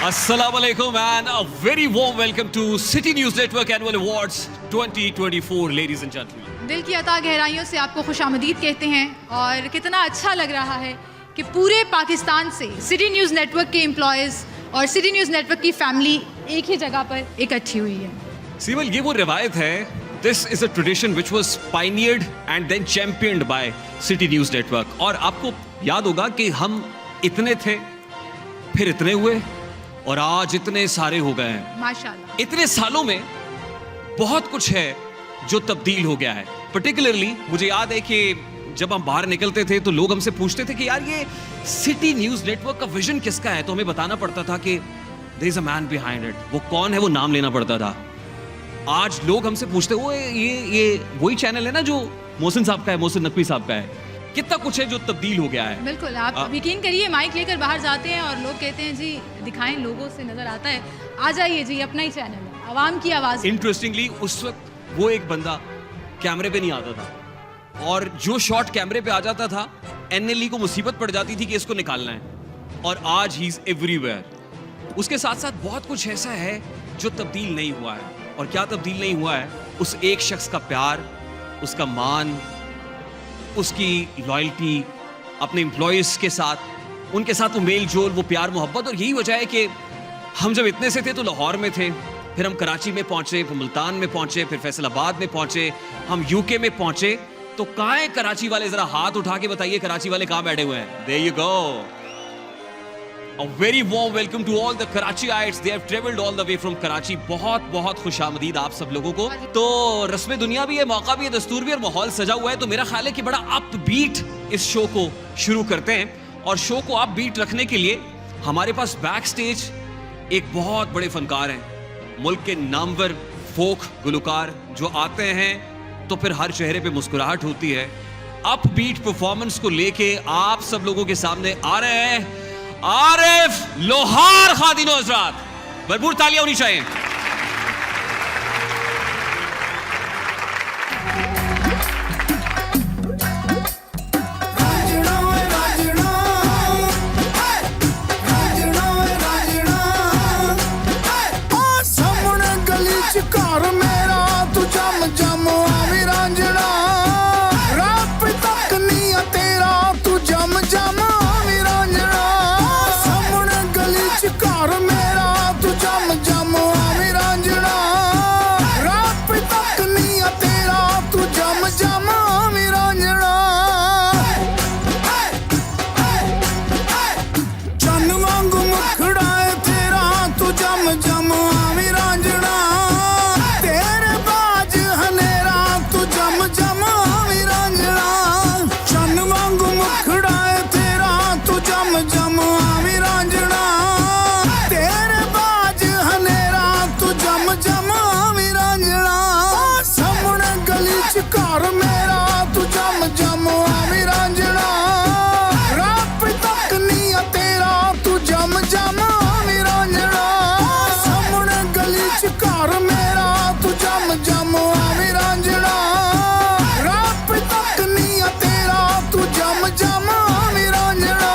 Assalamu alaikum and a very warm welcome to City News Network Annual Awards 2024, ladies and gentlemen. दिल की अता गहराइयों से आपको खुशामदीद कहते हैं और कितना अच्छा लग रहा है कि पूरे पाकिस्तान से सिटी न्यूज़ नेटवर्क के एम्प्लॉयज़ और सिटी न्यूज़ नेटवर्क की फैमिली एक ही जगह पर इकट्ठी हुई है। सीवल, ये वो रिवायत है, this is a tradition which was pioneered and then championed by City news Network. और आपको याद होगा कि हम इतने थे, फिर इतने हुए और आज इतने सारे हो गए हैं। माशाल्लाह। इतने सालों में बहुत कुछ है जो तब्दील हो गया है। पर्टिकुलरली मुझे याद है कि जब हम बाहर निकलते थे तो लोग हमसे पूछते थे कि यार ये सिटी न्यूज़ नेटवर्क का विजन किसका है, तो हमें बताना पड़ता था कि there is a man behind it. वो कौन है, वो नाम लेना पड़ता था। आज लोग हमसे पूछते वो ये वही चैनल है ना जो मोहसिन साहब का है, मोहसिन नकवी साहब का है। कितना कुछ है जो तब्दील हो गया है। बिल्कुल, आप यकीन करिए, माइक लेकर बाहर जाते हैं और लोग कहते हैं जी दिखाएं, लोगों से नजर आता है, आ जाइए जी, अपना ही चैनल है, आवाम की आवाज। इंटरेस्टिंगली उस वक्त वो एक बंदा कैमरे पे नहीं आता था और जो शॉट कैमरे पे आ जाता था एनएलई को मुसीबत पड़ जाती थी कि इसको निकालना है। और आज ही इज एवरीवेयर। उसके साथ साथ बहुत कुछ ऐसा है जो तब्दील नहीं हुआ है। और क्या तब्दील नहीं हुआ है? उस एक शख्स का प्यार, उसका मान, उसकी लॉयल्टी अपने एम्प्लॉयज़ के साथ, उनके साथ वो मेल जोल, वो प्यार मोहब्बत। और यही वजह है कि हम जब इतने से थे तो लाहौर में थे, फिर हम कराची में पहुंचे, फिर मुल्तान में पहुंचे, फिर फैसलाबाद में पहुंचे, हम यूके में पहुंचे। तो कहाँ है कराची वाले? जरा हाथ उठा के बताइए कराची वाले कहाँ बैठे हुए हैं? There you go. A very warm welcome to all the Karachiites. They have travelled all the way from Karachi. बहुत बहुत खुशामदीद आप सब लोगों को। तो रस्म दुनिया भी है, मौका भी है, दस्तूर भी है और माहौल सजा हुआ है। तो मेरा ख्याल है कि बड़ा अपबीट इस शो को शुरू करते हैं। और शो को अपबीट रखने के लिए हमारे पास बैक स्टेज एक बहुत बड़े फनकार हैं, मुल्क के नामवर फोक गुलकार जो आते हैं तो फिर हर चेहरे पे मुस्कुराहट होती है। अपबीट परफॉर्मेंस को लेके आप सब लोगों के सामने आ रहे हैं आरिफ लोहार खादिनो हजरात। भरपूर तालियां होनी चाहिए। घर मेरा तू जम जम आवी रांझना, रब तक नहीं तेरा तू जम जम आवी रांझना। सामने गली च घर मेरा तू जम जम आवी रांझना, रब तक नहीं तेरा तू जम जम आवी रांझना। चन वांगू मुखड़ा है तेरा तू जम जम आवी रांझना। घर मेरा तू जम जम आवी रांझना, रब तक नहीं तेरा तू जम जम आवी रांझना। सामने गली च घर मेरा तू जम जम आवी रांझना, रब तक नहीं तेरा तू जम जम आवी रांझना।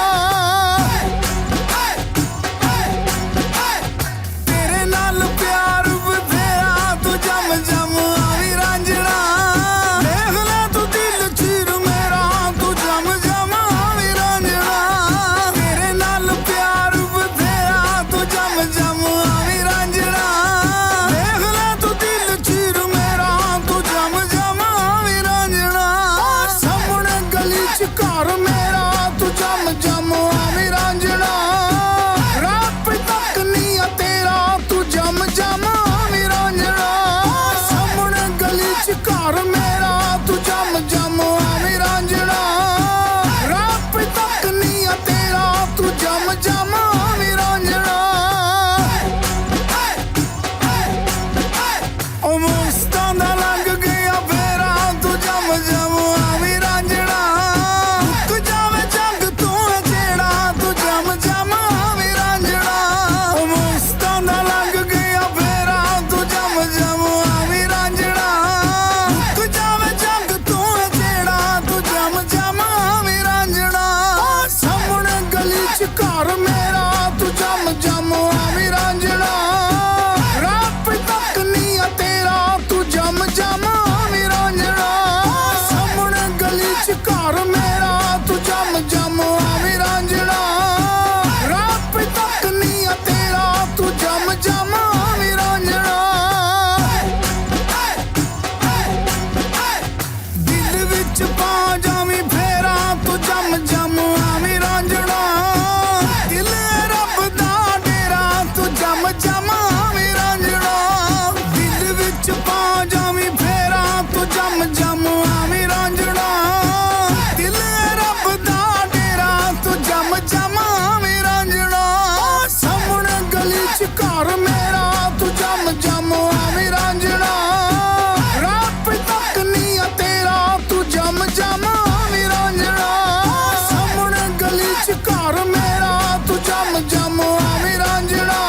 यार मेरा तू जम जम आवी रांझणा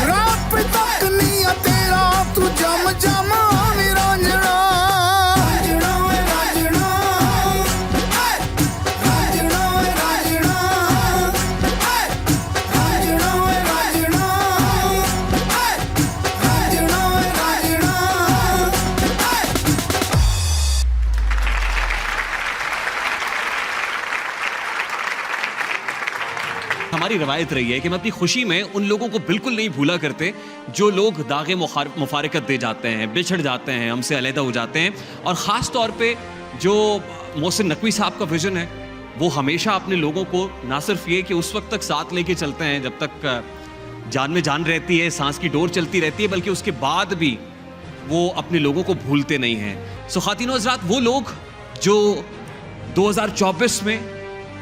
रब तक नहीं आ तेरा तू जम जम आवी रांझणा रांझणा वे रांझणा रांझणा वे रांझणा रांझणा वे रांझणा रांझणा वे रांझणा हमारी रवायत रही है कि हम अपनी खुशी में उन लोगों को बिल्कुल नहीं भूला करते जो लोग दागे मुफारकत दे जाते हैं, बिछड़ जाते हैं, हमसे अलहदा हो जाते हैं। और ख़ास तौर पे जो मोहसिन नकवी साहब का विज़न है वो हमेशा अपने लोगों को ना सिर्फ ये कि उस वक्त तक साथ लेके चलते हैं जब तक जान में जान रहती है, सांस की डोर चलती रहती है, बल्कि उसके बाद भी वो अपने लोगों को भूलते नहीं हैं। सो ख़ातिन हज़रात, वो लोग जो 2024 में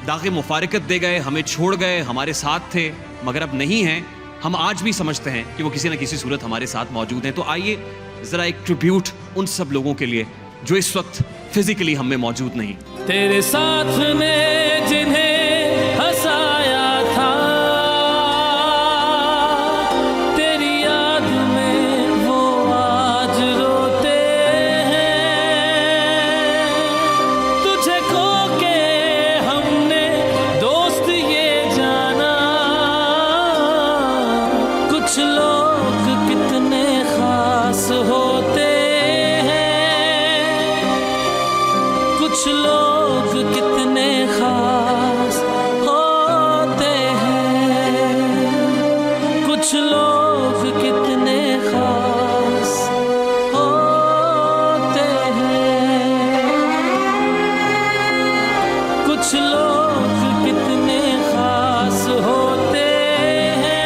दागे मुफारकत दे गए, हमें छोड़ गए, हमारे साथ थे मगर अब नहीं हैं, हम आज भी समझते हैं कि वो किसी न किसी सूरत हमारे साथ मौजूद हैं। तो आइए ज़रा एक ट्रिब्यूट उन सब लोगों के लिए जो इस वक्त फिजिकली हम में मौजूद नहीं। तेरे साथ में जिन्हें हंसाया था, तेरी याद में वो आज रोते हैं। तुझे खो के हमने दोस्त ये जाना, कुछ लोग कितने खास होते हैं, कुछ लोग कितने खास होते हैं, कुछ लोग कितने खास होते हैं, कुछ लोग कितने खास होते हैं।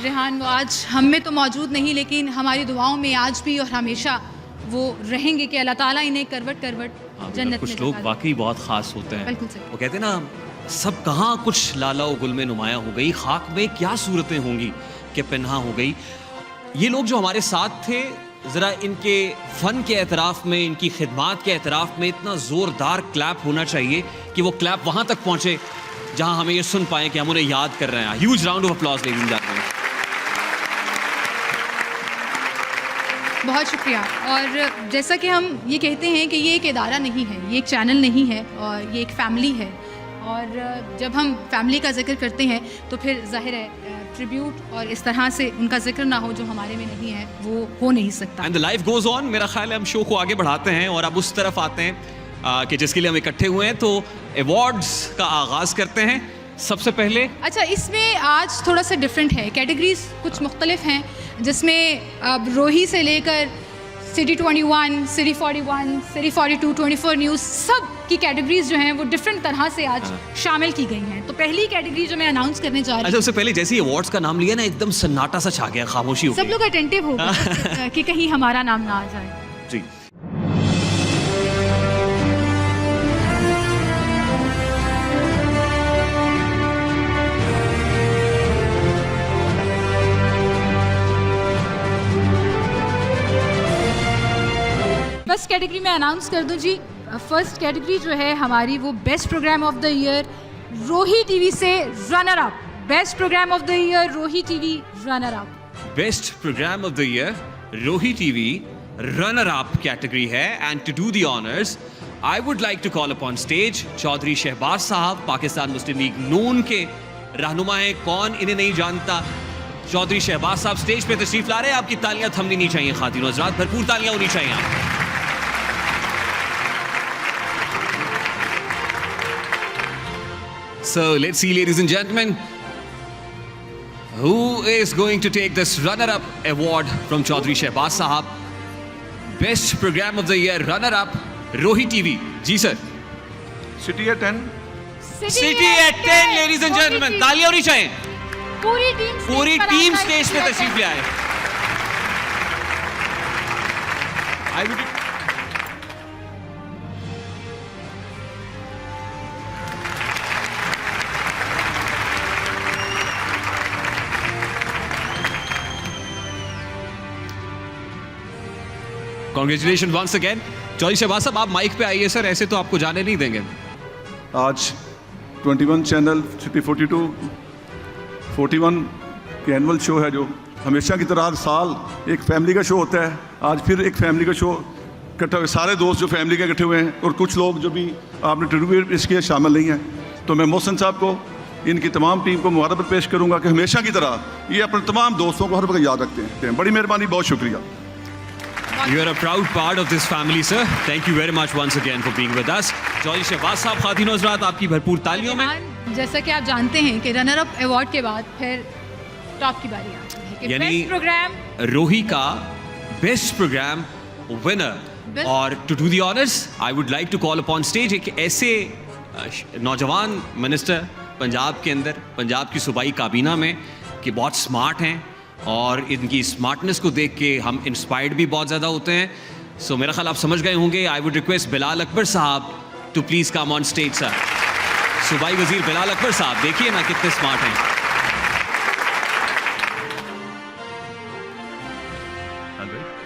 रेहान, वो आज हम में तो मौजूद नहीं लेकिन हमारी दुआओं में आज भी और हमेशा वो रहेंगे कि अल्लाह ताला इन्हें करवट करवट हाँ, जन्नत कुछ में लोग लगा दे। वाकई बहुत ख़ास होते हैं। बिल्कुल सही। वो कहते हैं ना, सब कहाँ कुछ लाला व गुल में नुमायाँ हो गई, खाक में क्या सूरतें होंगी कि पिन्हा हो गई। ये लोग जो हमारे साथ थे, ज़रा इनके फ़न के एतराफ़ में, इनकी खिदमात के एतराफ़ में इतना ज़ोरदार क्लैप होना चाहिए कि वो क्लैप वहाँ तक पहुँचे जहाँ हमें ये सुन पाएँ कि हम उन्हें याद कर रहे हैं। Huge round of applause ladies and gentleman. बहुत शुक्रिया। और जैसा कि हम ये कहते हैं कि ये एक इदारा नहीं है, ये एक चैनल नहीं है, और ये एक फैमिली है। और जब हम फैमिली का जिक्र करते हैं तो फिर जाहिर है ट्रिब्यूट और इस तरह से उनका जिक्र ना हो जो हमारे में नहीं है, वो हो नहीं सकता। And the life goes on. मेरा ख्याल है हम शो को आगे बढ़ाते हैं और अब उस तरफ आते हैं कि जिसके लिए हम इकट्ठे हुए हैं। तो अवार्ड्स का आगाज़ करते हैं। सबसे पहले अच्छा, इसमें आज थोड़ा सा डिफरेंट है, कैटेगरीज कुछ मुख्तलिफ हैं, जिसमें अब रोही से लेकर सिटी 21, सिटी 41, सिटी 42, 24 न्यूज़, सब की कैटेगरीज जो हैं वो डिफरेंट तरह से आज शामिल की गई हैं। तो पहली कैटेगरी जो मैं अनाउंस करने जा रही अच्छा, हूँ, उससे पहले जैसे ही अवार्ड्स का नाम लिया ना, एकदम सन्नाटा सा छा गया, खामोशी हो सब गई। लोग अटेंटिव हो गए कि कहीं हमारा नाम ना आ जाए। जी। फर्स्ट कैटेगरी में अनाउंस कर दूं जी। फर्स्ट कैटेगरी जो है हमारी वो best programme of the year Rohi TV से runner up. Best programme of the year Rohi TV runner up. Best programme of the year Rohi TV runner up category है। And to do the honours I would like to call upon stage Chaudhry Shahbaz sahab, Pakistan Muslim League Noon के रहनुमा हैं। कौन इन्हें नहीं जानता। चौधरी शहबाज साहब stage पे तशरीफ ला रहे हैं। आपकी तालियां थमनी नहीं चाहिए खातिनों हज़रात, भरपूर तालियां होनी चाहिए आप। So let's see, ladies and gentlemen, who is going to take this runner-up award from Chaudhry Shehbaz Sahab? Best program of the year runner-up, Rohi TV. जी sir. City eight 10 City at 10, ladies and gentlemen, तालियां होनी चाहिए। पूरी team stage पे तशरीफ ले आए। I would congratulation once again. Chaudhry Shahbaz Sahab, आप माइक पे आइए सर, ऐसे तो आपको जाने नहीं देंगे। आज 21 चैनल सिटी 41 के एनुअल शो है, जो हमेशा की तरह हर साल एक फैमिली का शो होता है। आज फिर एक फैमिली का शो इकट्ठा हुए, सारे दोस्त जो फैमिली के इकट्ठे हुए हैं, और कुछ लोग जो भी आपने ट्रिब्यूट इसके शामिल नहीं हैं। तो मैं मोहसिन साहब को, इनकी तमाम टीम को मुबारक पेश करूंगा कि हमेशा की तरह ये अपने तमाम दोस्तों को हर वक्त याद रखते हैं। बड़ी मेहरबानी, बहुत शुक्रिया। You are a proud part of this family, sir. Thank you very much once again for being with us. Chaudhary Shahbaz साहब, खातिन हज़रात, आपकी भरपूर तालियों में। रेहान, जैसा कि आप जानते हैं कि रनर अप अवार्ड के बाद फिर टॉप की बारी आती है कि यानी बेस्ट प्रोग्राम रोही का बेस्ट प्रोग्राम विनर। Best- और to do the honours I would like to call upon stage एक ऐसे नौजवान मिनिस्टर पंजाब के अंदर, पंजाब की सूबाई काबीना में, कि बहुत स्मार्ट हैं और इनकी स्मार्टनेस को देख के हम इंस्पायर्ड भी बहुत ज़्यादा होते हैं। सो मेरा ख्याल आप समझ गए होंगे। I would request Bilal Akbar sahab to please come on stage sir. सूबाई वजीर बिलाल अकबर साहब, देखिए ना कितने स्मार्ट हैं।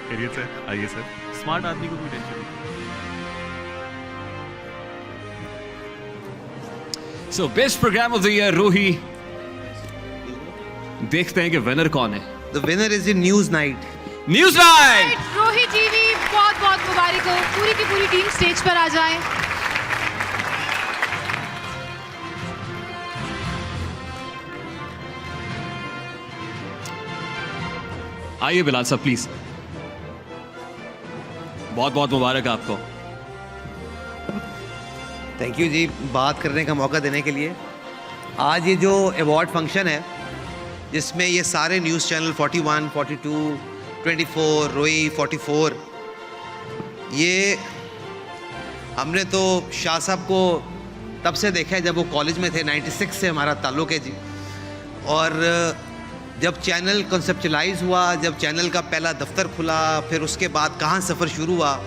खैरियत से आइए सर। स्मार्ट आदमी को कोई टेंशन नहीं। So best programme of the year Rohi, देखते हैं कि विनर कौन है। The winner is in News Night. News night. रोही टीवी, बहुत बहुत मुबारक हो। पूरी की पूरी टीम स्टेज पर आ जाए। आइए बिलाल साहब प्लीज, बहुत बहुत मुबारक आपको। थैंक यू जी, बात करने का मौका देने के लिए। आज ये जो अवार्ड फंक्शन है, जिसमें ये सारे न्यूज़ चैनल 41, 42, 24, रोई 44, ये हमने तो शाह साहब को तब से देखा है जब वो कॉलेज में थे। 96 से हमारा ताल्लुक़ है जी। और जब चैनल कंसेप्चुलाइज हुआ, जब चैनल का पहला दफ्तर खुला, फिर उसके बाद कहाँ सफ़र शुरू हुआ,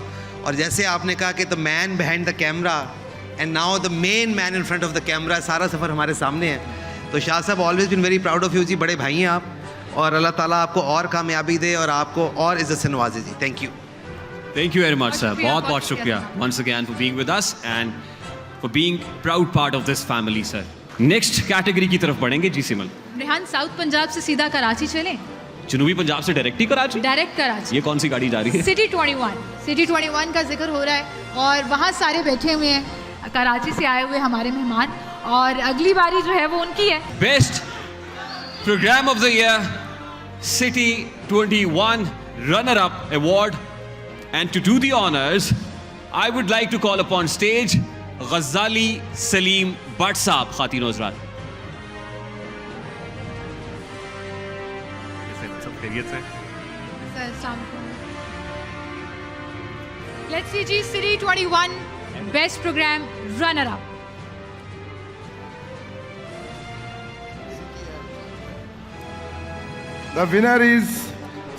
और जैसे आपने कहा कि the man behind the camera and now the main man in front of the camera, सारा सफ़र हमारे सामने है। तो Shah sahab, always been very proud of you जी। बड़े भाई हैं आप, और अल्लाह ताला आपको और कामयाबी दे और आपको और इज़्ज़त से नवाजे जी। Thank you. Thank you very much sir, शुक्रिया, बहुत बहुत शुक्रिया once again for being with us and for being proud part of this family sir. Next category की तरफ बढ़ेंगे जी सिमल। रेहान, साउथ पंजाब से सीधा कराची चलें? जनूबी पंजाब से डायरेक्ट ही कराची? डायरेक्ट कराची। ये कौन सी गाड़ी जा रही है? सिटी 21 का जिक्र हो रहा है और वहाँ सारे बैठे हुए हैं कराची से आए हुए हमारे मेहमान, और अगली बारी जो है वो उनकी है। Best programme of the year city 21 runner up award, and to do the honours I would like to call upon stage Ghazali Saleem Bhatt Sahab. खातिन हज़रात, सब खैरियत से। लेट्स सी जी, city 21 best program runner up. The winner is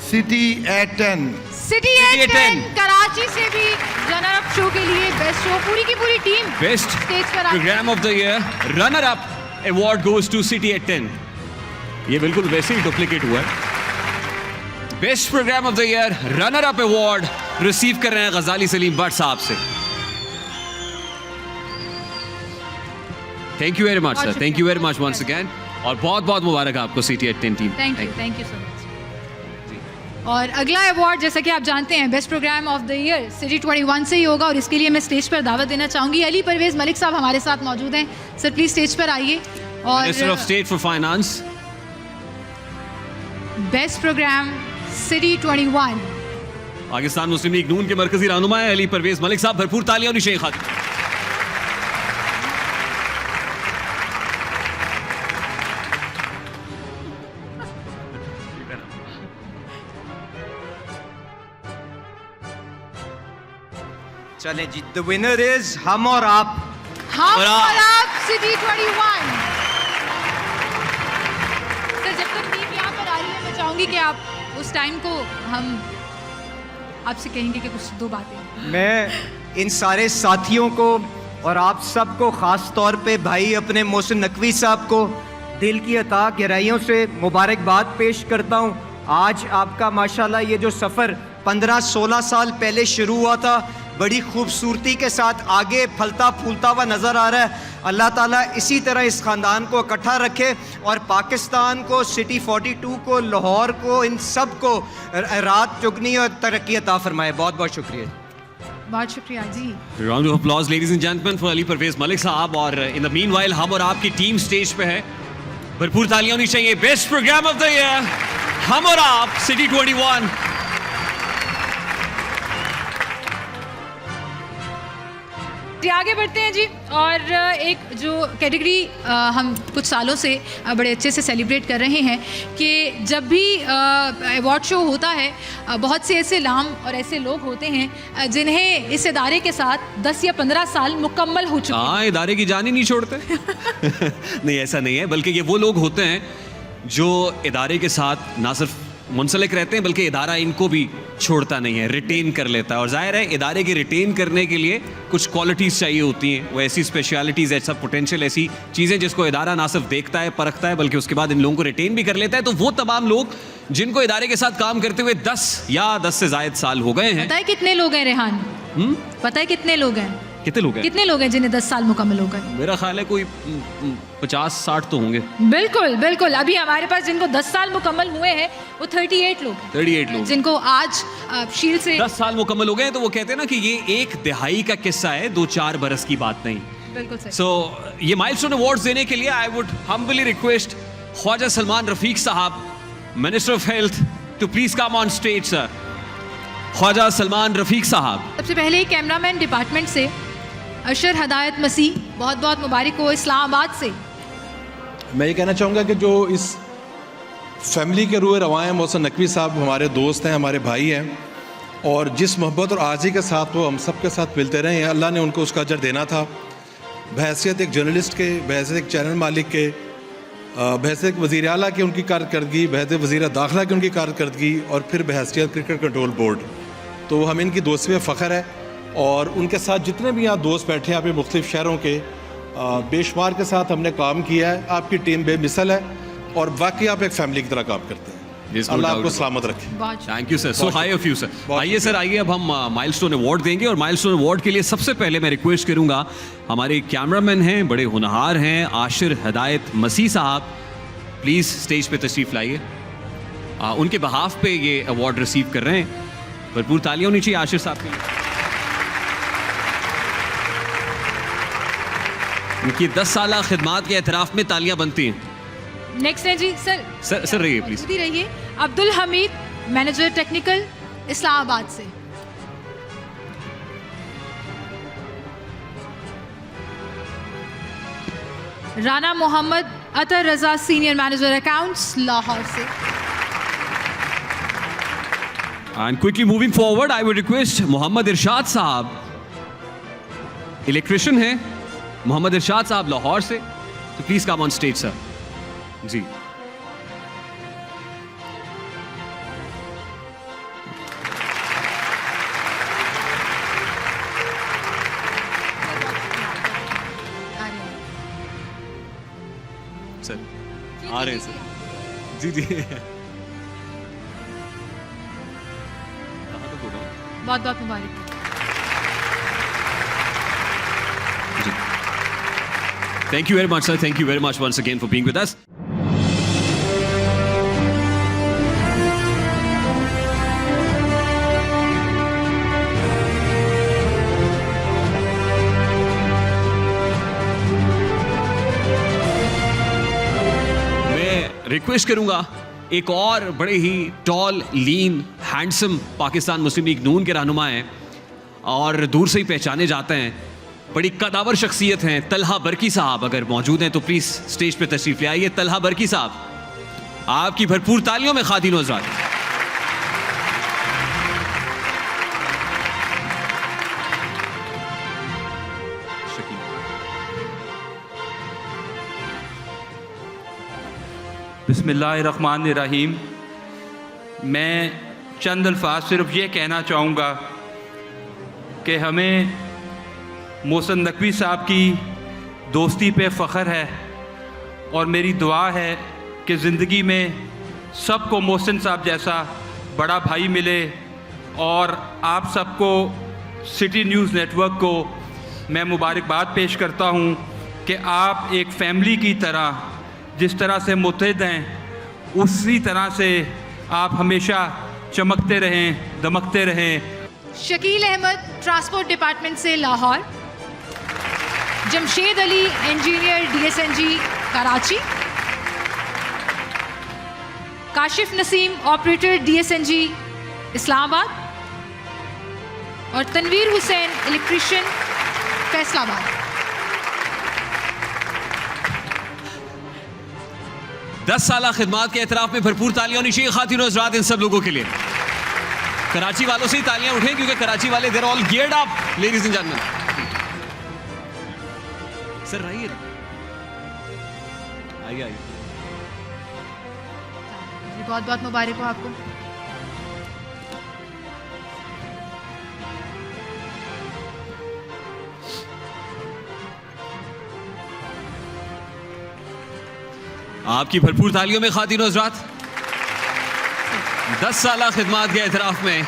City at 10. City City at 10 Karachi से भी runner up show के लिए बेस्ट शो, पूरी की पूरी टीम बेस्ट स्टेज पर आ programme of the year runner up award goes to City eight 10। ये बिल्कुल वैसे ही डुप्लीकेट हुआ है। Best programme of the year runner up award receive कर रहे हैं गज़ाली सलीम भट्ट साहब से। Thank you very much sir, thank you very much once again, और बहुत बहुत मुबारक आपको City eight 10 team. Thank you so much. और अगला अवार्ड, जैसा कि आप जानते हैं, best programme of the year city 21 से ही होगा, और इसके लिए मैं स्टेज पर दावत देना चाहूँगी। अली परवेज़ मलिक साहब हमारे साथ मौजूद हैं। सर प्लीज़ स्टेज पर आइए। और minister of state for finance, best programme City 21 Pakistan Muslim League Noon के मरकजी रहनुमा है अली परवेज़ मलिक साहब। भरपूर तालियां और निशान खातिर। चले जी, द विनर इज हम और आप। हम और और आप सिटी 21। सर जब तक टीम यहाँ पर आ रही है, मैं चाहूँगी कि आप उस टाइम को हम आपसे कहेंगे कि कुछ दो बातें। मैं इन सारे साथियों को और आप सबको ख़ास तौर पे भाई अपने मोहसिन नकवी साहब को दिल की अता गहराइयों से मुबारकबाद पेश करता हूँ। आज आपका माशाल्लाह ये जो सफ़र 15-16 साल पहले शुरू हुआ था, बड़ी खूबसूरती के साथ आगे फलता फूलता हुआ नज़र आ रहा है। अल्लाह ताला इसी तरह इस ख़ानदान को इकट्ठा रखे और पाकिस्तान को, सिटी 42 को, लाहौर को, इन सब को रात चुगनी और तरक्की अता फरमाए। बहुत बहुत शुक्रिया। बहुत शुक्रिया जी। Round of applause ladies and gentleman for Ali Parvez Malik sahab. और इन द मीनवाइल हम और आपकी टीम स्टेज पे है, भरपूर तालियां होनी चाहिए। Best programme of the year, हम और आप, सिटी 21। जी आगे बढ़ते हैं जी। और एक जो कैटेगरी हम कुछ सालों से बड़े अच्छे से सेलिब्रेट कर रहे हैं कि जब भी अवार्ड शो होता है, बहुत से ऐसे नाम और ऐसे लोग होते हैं जिन्हें इस इदारे के साथ 10 या 15 साल मुकम्मल हो चुके हैं। हाँ, इदारे की जान ही नहीं छोड़ते। नहीं, ऐसा नहीं है, बल्कि ये वो लोग होते हैं जो इदारे के साथ ना सिर्फ मुंसलिक रहते हैं बल्कि इदारा इनको भी छोड़ता नहीं है, रिटेन कर लेता है। और जाहिर है इदारे के रिटेन करने के लिए कुछ क्वालिटीज़ चाहिए होती हैं, वो ऐसी स्पेशलिटीज़, ऐसा पोटेंशियल, ऐसी चीज़ें जिसको इदारा ना सिर्फ देखता है, परखता है, बल्कि उसके बाद इन लोगों को रिटेन भी कर लेता है। तो वो तमाम लोग जिनको इदारे के साथ काम करते हुए 10 या 10 से ज़ायद साल हो गए हैं। पता है कितने लोग हैं रेहान? पता है कितने लोग हैं? कितने लोग हैं? कितने लोग हैं जिन्हें 10 साल मुकम्मल हो गए? मेरा ख्याल है कोई 50-60 तो होंगे। बिल्कुल बिल्कुल। अभी हमारे पास जिनको 10 साल मुकम्मल हुए हैं वो 38 लोग हैं। 38 लोग जिनको आज शील्ड से 10 साल मुकम्मल हो गए हैं। तो वो कहते हैं ना कि ये एक दिहाई का किस्सा है, 2-4 बरस की बात नहीं। बिल्कुल सही। सो ये माइलस्टोन अवार्ड्स देने के लिए I would humbly request Khawaja Salman Rafiq sahab, minister of health, to please come on stage sir. Khawaja Salman Rafiq sahab. सबसे पहले कैमरामैन डिपार्टमेंट से अशर हदायत मसीह, बहुत बहुत मुबारक हो इस्लामाबाद से। मैं ये कहना चाहूँगा कि जो इस फैमिली के रूए रवाएँ मोहसिन नकवी साहब हमारे दोस्त हैं, हमारे भाई हैं, और जिस मोहब्बत और आज़ी के साथ वो हम सब के साथ मिलते रहे हैं, अल्लाह ने उनको उसका अजर देना था। बहैसियत एक जर्नलिस्ट के, बहैसियत एक चैनल मालिक के, बहैसियत एक वज़ीर आला की उनकी कारकर्दगी, बहैसियत वज़ीर दाखिला की उनकी कारकर्दगी, और फिर बहैसियत क्रिकेट कंट्रोल बोर्ड, तो हमें इनकी दोस्ती में फ़ख्र है। और उनके साथ जितने भी यहाँ दोस्त बैठे हैं, यहाँ पे मुख्तलिफ़ शहरों के बेशुमार के साथ हमने काम किया है। आपकी टीम बेमिसल है और वाकई आप एक फैमिली की तरह काम करते हैं। अल्लाह आपको सलामत रखे। Thank you sir, so high of you sir. आइए सर, आइए अब हम माइलस्टोन अवार्ड देंगे। और माइलस्टोन अवार्ड के लिए सबसे पहले मैं रिक्वेस्ट करूंगा, हमारे कैमरामैन हैं, बड़े होनहार हैं, आशिर हदायत मसीह साहब, प्लीज़ स्टेज पे तशरीफ़ लाइए। उनके बहाफ पे ये अवार्ड रिसीव कर रहे हैं। भरपूर तालियां होनी चाहिए आशिर साहब के लिए। उनकी 10 साल खिदमात के एतराफ़ में तालियां बनती हैं। नेक्स्ट है जी सर। सर रहिए प्लीज। रहिए। अब्दुल हमीद, मैनेजर टेक्निकल, इस्लामाबाद से। राना मोहम्मद अतर रजा, सीनियर मैनेजर अकाउंट्स, लाहौर से। And quickly moving forward, I would request Mohammad इरशाद साहब, इलेक्ट्रिशियन हैं, मोहम्मद इरशाद साहब लाहौर से, तो please come on stage sir. जी सर आ रहे हैं सर। जी जी बहुत बहुत मुबारक। Thank you very much, sir. Thank you very much once again for being with us. मैं रिक्वेस्ट करूंगा, एक और बड़े ही टॉल, लीन, हैंडसम पाकिस्तान मुस्लिम लीग नून के रहनुमा हैं और दूर से ही पहचाने जाते हैं, बड़ी कदावर शख्सियत हैं, तलहा बरकी साहब अगर मौजूद हैं तो प्लीज स्टेज पे तशरीफ ले आइए। तलहा बरकी साहब, आपकी भरपूर तालियों में खातिन हज़रात। बिस्मिल्लाहिर्रहमानिर्रहीम। मैं चंद अल्फाज सिर्फ ये कहना चाहूँगा कि हमें मोहसिन नकवी साहब की दोस्ती पे फ़ख्र है और मेरी दुआ है कि ज़िंदगी में सबको मोहसिन साहब जैसा बड़ा भाई मिले और आप सबको सिटी न्यूज़ नेटवर्क को मैं मुबारकबाद पेश करता हूं कि आप एक फैमिली की तरह जिस तरह से मुत्तहिद हैं उसी तरह से आप हमेशा चमकते रहें, दमकते रहें। शकील अहमद ट्रांसपोर्ट डिपार्टमेंट से Lahore, Jamshed Ali engineer DSNG Karachi, Kashif Naseem operator DSNG Islamabad और तनवीर हुसैन इलेक्ट्रिशियन फैसलाबाद। 10 साल खिदमत के एतराफ़ में भरपूर तालियां होनी चाहिए ख़ातिन और हज़रात इन सब लोगों के लिए। कराची वालों से ही तालियां उठें क्योंकि कराची वाले they're all geared up ladies and gentleman. Sir रहिए, आइए आइए। बहुत बहुत मुबारक हो आपको। आपकी भरपूर तालियों में ख़ातिन और हज़रात 10 साल खिदमत के एतराफ़ में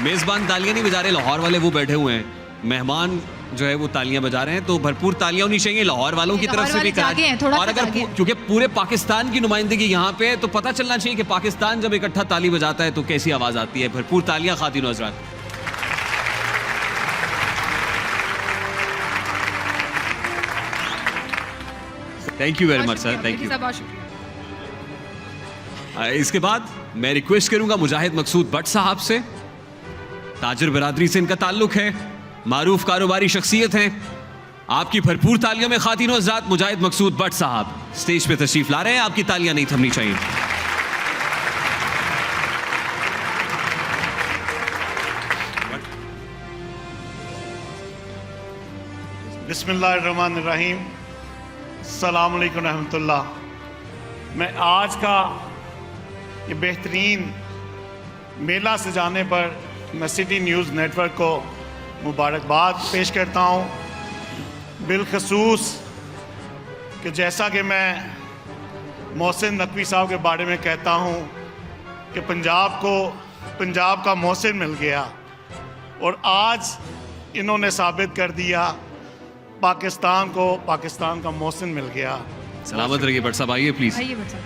मेज़बान तालियां नहीं बजा रहे, लाहौर वाले वो बैठे हुए हैं, मेहमान जो है वो तालियां बजा रहे हैं, तो भरपूर तालियां होनी चाहिए लाहौर वालों की तरफ से भी। और अगर क्योंकि पूरे पाकिस्तान की नुमाइंदगी यहाँ पे है तो पता चलना चाहिए कि पाकिस्तान जब इकट्ठा ताली बजाता है तो कैसी आवाज़ आती है। भरपूर तालियां ख़ातिन और हज़रात। Thank you very much sir, thank you. बहुत शुक्रिया। इसके बाद मैं रिक्वेस्ट करूंगा मुजाहिद मकसूद भट्ट साहब से, ताजर बरादरी से इनका ताल्लुक है, मारूफ कारोबारी शख्सियत हैं। आपकी भरपूर तालियों में ख़ातिन और हज़रात मुजाहिद मकसूद भट्ट साहब स्टेज पे तशरीफ ला रहे हैं। आपकी तालियां नहीं थमनी चाहिए। बिस्मिल्लाहिर्रहमानिर्रहीम, अस्सलाम वालेकुम रहमतुल्लाह। मैं आज का ये बेहतरीन मेला सजाने पर मैं सिटी न्यूज़ नेटवर्क को मुबारकबाद पेश करता हूँ। बिलखसूस कि जैसा कि मैं मोहसिन नकवी साहब के बारे में कहता हूँ कि पंजाब का मोहसिन मिल गया, और आज इन्होंने साबित कर दिया पाकिस्तान को पाकिस्तान का मोहसिन मिल गया। सलामत रहिए भट्ट साहब, आइए प्लीज। आइए भट्ट साहब।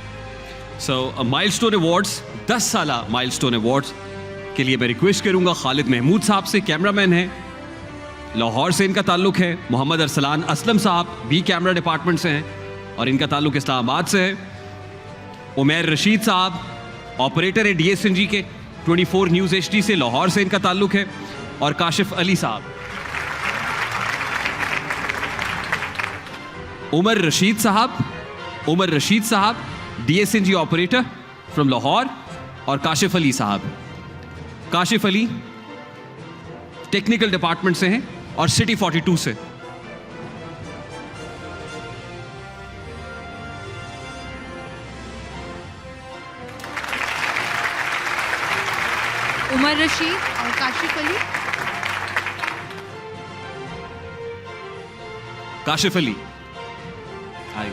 सो माइलस्टोन अवार्ड्स, 10 साल माइलस्टोन अवार्ड्स के लिए मैं रिक्वेस्ट करूंगा खालिद महमूद साहब से, कैमरामैन हैं, लाहौर से इनका ताल्लुक है। मोहम्मद अरसलान असलम साहब भी कैमरा डिपार्टमेंट से हैं और इनका ताल्लुक इस्लामाबाद से है। उमैर रशीद साहब ऑपरेटर है DSNG के 24 न्यूज़ HD से, लाहौर से इनका ताल्लुक है। और काशिफ अली साहब, उमर रशीद साहब DSNG ऑपरेटर फ्रॉम लाहौर, और काशिफ अली टेक्निकल डिपार्टमेंट से हैं और सिटी 42 से। उमर रशीद और काशिफ अली। आइए।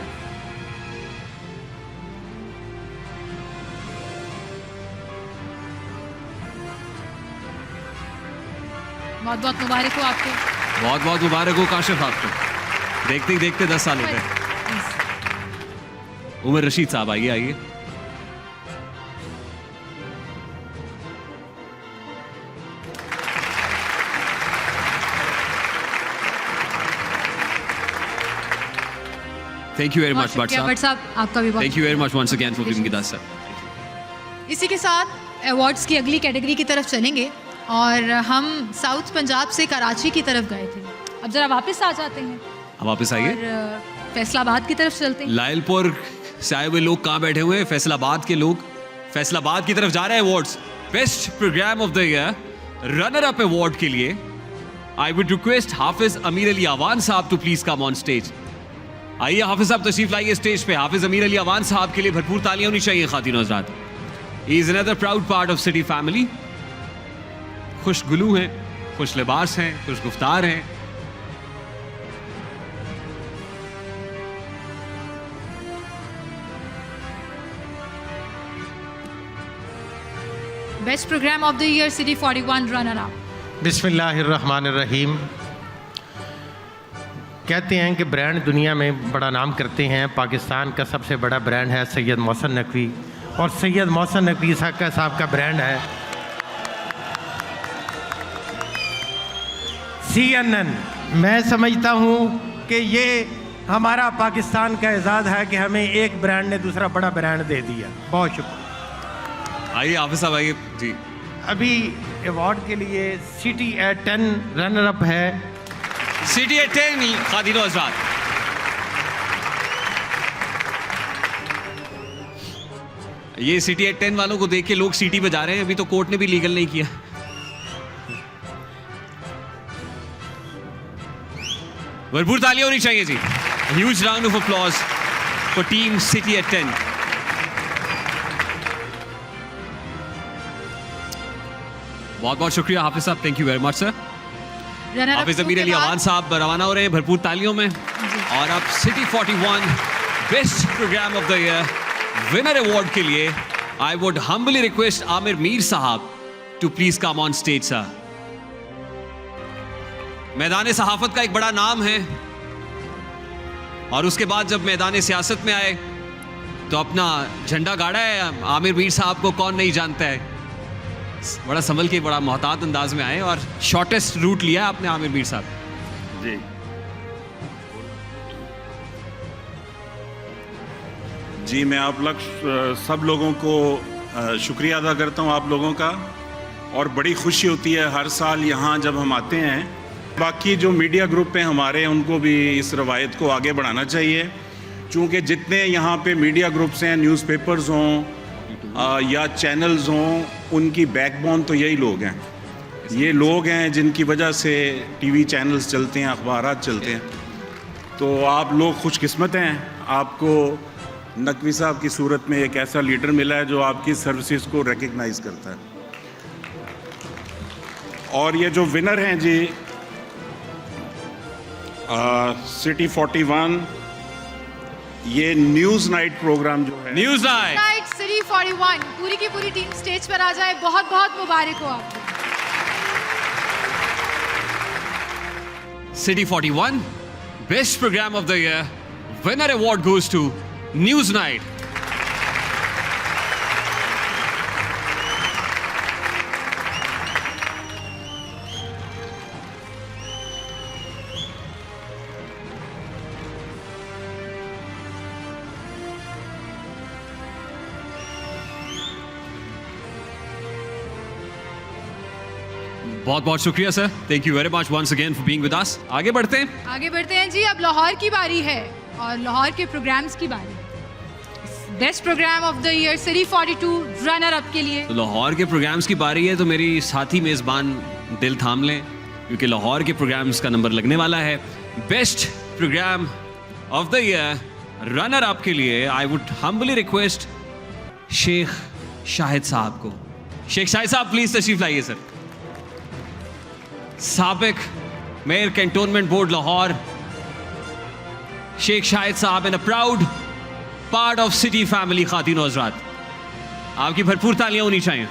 बहुत बहुत मुबारक हो आपको। बहुत बहुत मुबारक हो काशिफ आपको। देखते ही देखते 10 साल हो गए। उमर रशीद साहब आइए आइए। Thank you very much Bhatt Sahab, आपका भी बहुत thank you very much once again for giving me 10 साल। इसी के साथ अवार्ड्स की अगली कैटेगरी की तरफ चलेंगे और हम साउथ पंजाब से कराची की तरफ गए थे। अब जरा वापस आ जाते हैं, अब वापस आइए और फैसलाबाद की तरफ चलते हैं। लायलपुर से आए हुए लोग कहाँ बैठे हुए हैं? फैसलाबाद के लोग फैसलाबाद की तरफ जा रहे हैं। Awards, best programme of the year, runner up award के लिए I would request Hafiz Amir Ali Awan Sahab to please come on stage. आइए हाफिज साहब तशरीफ लाइए स्टेज पे। हाफिज अमीर अली आवान साहब के लिए भरपूर तालियां होनी चाहिए ख़ातिन और हज़रात। He is another proud part of City family. खुशगुलू हैं, खुश लिबास हैं, खुश गुफ्तार हैं। Best programme of the year city 41 runner up. बिस्मिल्लाहिर्रहमानिर्रहीम। कहते हैं कि ब्रांड दुनिया में बड़ा नाम करते हैं। पाकिस्तान का सबसे बड़ा ब्रांड है सैयद मोहसिन नकवी, और सैयद मोहसिन नकवी साहब का ब्रांड है CNN। मैं समझता हूँ कि ये हमारा पाकिस्तान का एजाज़ है कि हमें एक ब्रांड ने दूसरा बड़ा ब्रांड दे दिया। बहुत शुक्रिया। आइए हाफिज साहब आइए जी। अभी अवार्ड के लिए सिटी एट 10 रनर अप है। सिटी एट 10 खातिन और हज़रात। ये सिटी एट 10 वालों को देख के लोग सिटी पे जा रहे हैं, अभी तो कोर्ट ने भी लीगल नहीं किया। भरपूर तालियां होनी चाहिए जी। Huge round of applause for team City eight 10। बहुत बहुत शुक्रिया Hafiz sahab, thank you very much sir. Hafiz Amir Ali Awan साहब रवाना हो रहे हैं भरपूर तालियों में। और अब City 41 best programme of the year winner award के लिए I would humbly request Amir Mir sahab to please come on stage sir. मैदान सहाफत का एक बड़ा नाम है, और उसके बाद जब मैदान सियासत में आए तो अपना झंडा गाड़ा है। आमिर मीर साहब को कौन नहीं जानता है। बड़ा संभल के बड़ा मोहतात अंदाज में आए और शॉर्टेस्ट रूट लिया आपने आमिर मीर साहब। जी जी, मैं आप लोग सब लोगों को शुक्रिया अदा करता हूँ आप लोगों का, और बड़ी खुशी होती है हर साल यहाँ जब हम आते हैं। बाकी जो मीडिया ग्रुप हैं हमारे, उनको भी इस रवायत को आगे बढ़ाना चाहिए, क्योंकि जितने यहाँ पे मीडिया ग्रुप्स हैं, न्यूज़पेपर्स हों या चैनल्स हों, उनकी बैकबोन तो यही लोग हैं। ये लोग हैं जिनकी वजह से टीवी चैनल्स चलते हैं, अखबारात चलते हैं। तो आप लोग खुशकिस्मत हैं, आपको नकवी साहब की सूरत में एक ऐसा लीडर मिला है जो आपकी सर्विसेज को रिकग्नाइज करता है। और ये जो विनर हैं जी सिटी 41, ये न्यूज़ नाइट प्रोग्राम जो है, न्यूज़ नाइट सिटी 41 पूरी की पूरी टीम स्टेज पर आ जाए। बहुत बहुत मुबारक हो आपको। City 41 best programme of the year winner award goes to news night. बहुत बहुत शुक्रिया sir, thank you very much once again for being with us. आगे बढ़ते हैं जी। अब लाहौर की बारी है और लाहौर के प्रोग्राम्स की बारी। Best programme of the year city 42 runner up के लिए तो लाहौर के प्रोग्राम्स की बारी है। तो मेरी साथी मेज़बान दिल थाम लें, क्योंकि लाहौर के प्रोग्राम्स का नंबर लगने वाला है। Best programme of the year runner up के लिए I would humbly request Sheikh Shahid Sahab को। शेख शाहिद साहब प्लीज तशरीफ लाइए सर। साबिक mayor cantonment board Lahore Sheikh Shahid sahab and a proud part of City family. खातिन और हज़रात, आपकी भरपूर तालियां होनी चाहिए।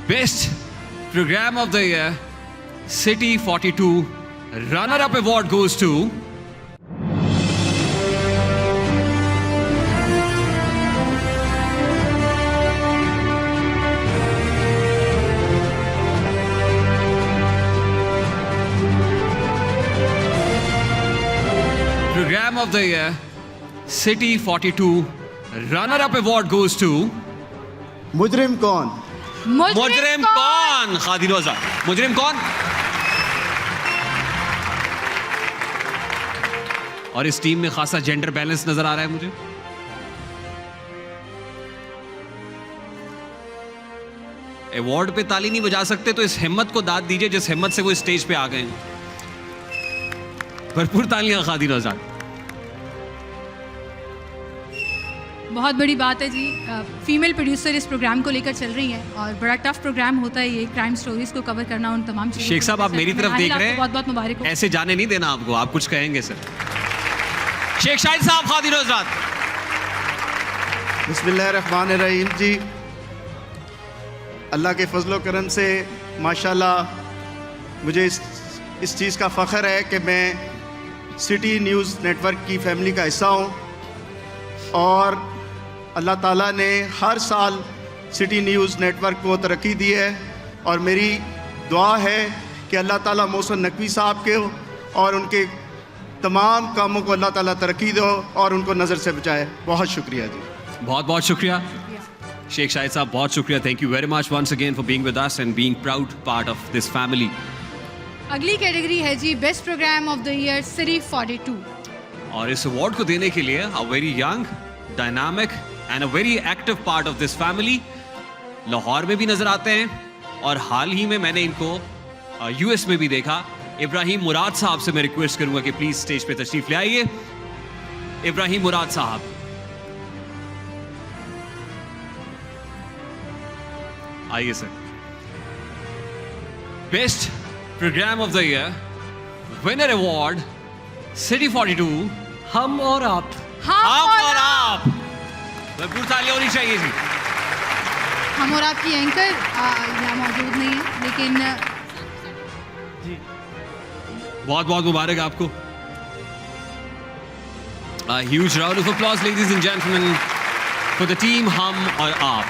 Best programme of the year city 42 runner up award goes to programme of the year city 42 runner up award goes to Mujrim Kaun? मुजरिम कौन? खातिन और हज़रात, मुजरिम कौन? और इस टीम में खासा जेंडर बैलेंस नजर आ रहा है मुझे। अवार्ड पे ताली नहीं बजा सकते तो इस हिम्मत को दाद दीजिए जिस हिम्मत से वो स्टेज पे आ गए हैं। भरपूर तालियां खातिन और हज़रात। बहुत बड़ी बात है जी, फीमेल प्रोड्यूसर इस प्रोग्राम को लेकर चल रही हैं और बड़ा टफ प्रोग्राम होता है ये, क्राइम स्टोरीज को कवर करना, उन तमाम चीज़ों शेख साहब, आप मेरी तरफ देख रहे हैं, बहुत बहुत मुबारक हो। ऐसे जाने नहीं देना आपको, आप कुछ कहेंगे सर। शेख शाहिद साहब, खातिन और हज़रात। बिस्मिल्लाहिर्रहमानिर्रहीम जी, अल्लाह के फजलो करम से माशाल्लाह मुझे इस चीज़ का फ़ख्र है कि मैं सिटी न्यूज़ नेटवर्क की फैमिली का हिस्सा हूँ और अल्लाह ताला ने हर साल सिटी न्यूज़ नेटवर्क को तरक्की दी है और मेरी दुआ है कि अल्लाह ताला मोहसिन नकवी साहब के और उनके तमाम कामों को अल्लाह ताला तरक्की दो और उनको नज़र से बचाए। बहुत शुक्रिया जी। बहुत बहुत शुक्रिया शेख शाहिद साहब, बहुत शुक्रिया। Thank you very much once again for being with us and being proud part of this family. अगली कैटेगरी है जी best programme of the year city 42। और इस अवार्ड को देने के लिए a very young, dynamic and a very active part of this family Lahore में भी नजर आते हैं और हाल ही में मैंने इनको यूएस में भी देखा। इब्राहिम मुराद साहब से मैं रिक्वेस्ट करूंगा कि प्लीज स्टेज पे तशरीफ ले आइए। इब्राहिम मुराद साहब, आइए sir. Best programme of the year winner award city 42, हम और आप। हम और आप। भरपूर तालियां होनी चाहिए जी। हम और आपकी एंकर यहाँ मौजूद नहीं है, लेकिन बहुत बहुत मुबारक आपको। Huge round of applause ladies and gentleman for the team हम और आप।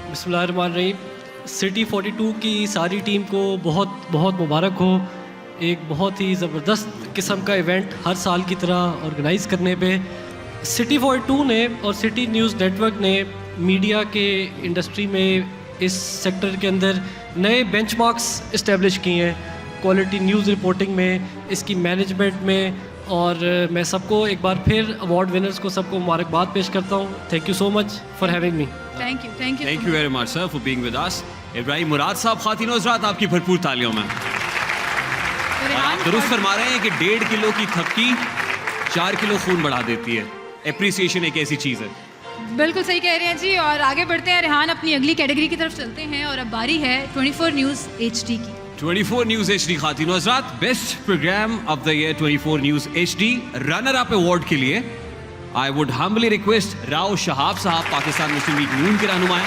बिस्मिल्लाहिर्रहमानिर्रहीम। सिटी 42 की सारी टीम को बहुत बहुत मुबारक हो। एक बहुत ही ज़बरदस्त किस्म का इवेंट हर साल की तरह ऑर्गेनाइज़ करने पे सिटी 42 ने और सिटी न्यूज़ नेटवर्क ने मीडिया के इंडस्ट्री में इस सेक्टर के अंदर नए बेंचमार्क्स इस्टेब्लिश किए हैं, क्वालिटी न्यूज़ रिपोर्टिंग में, इसकी मैनेजमेंट में। और मैं सबको एक बार फिर अवार्ड विनर्स को सबको मुबारकबाद पेश करता हूँ। Thank you so much for having me. Thank you thank you thank you very much sir for being with us. Ibrahim Murad sahab, खातिन हज़रात, आपकी भरपूर तालियों में। और आप दुरुस्त फरमा रहे हैं कि 1.5 किलो की थपकी 4 किलो खून बढ़ा देती है। एप्रिसिएशन एक ऐसी चीज़ है। बिल्कुल सही कह रहे हैं जी। और आगे बढ़ते हैं रेहान, अपनी अगली कैटेगरी की तरफ चलते हैं और अब बारी है 24 न्यूज़ HD की। 24 न्यूज़ HD, खातिन और हज़रात, best programme of the year 24 news HD runner up award के लिए I would humbly request Rao Shahab sahab, Pakistan Muslim League Noon के रहनुमा।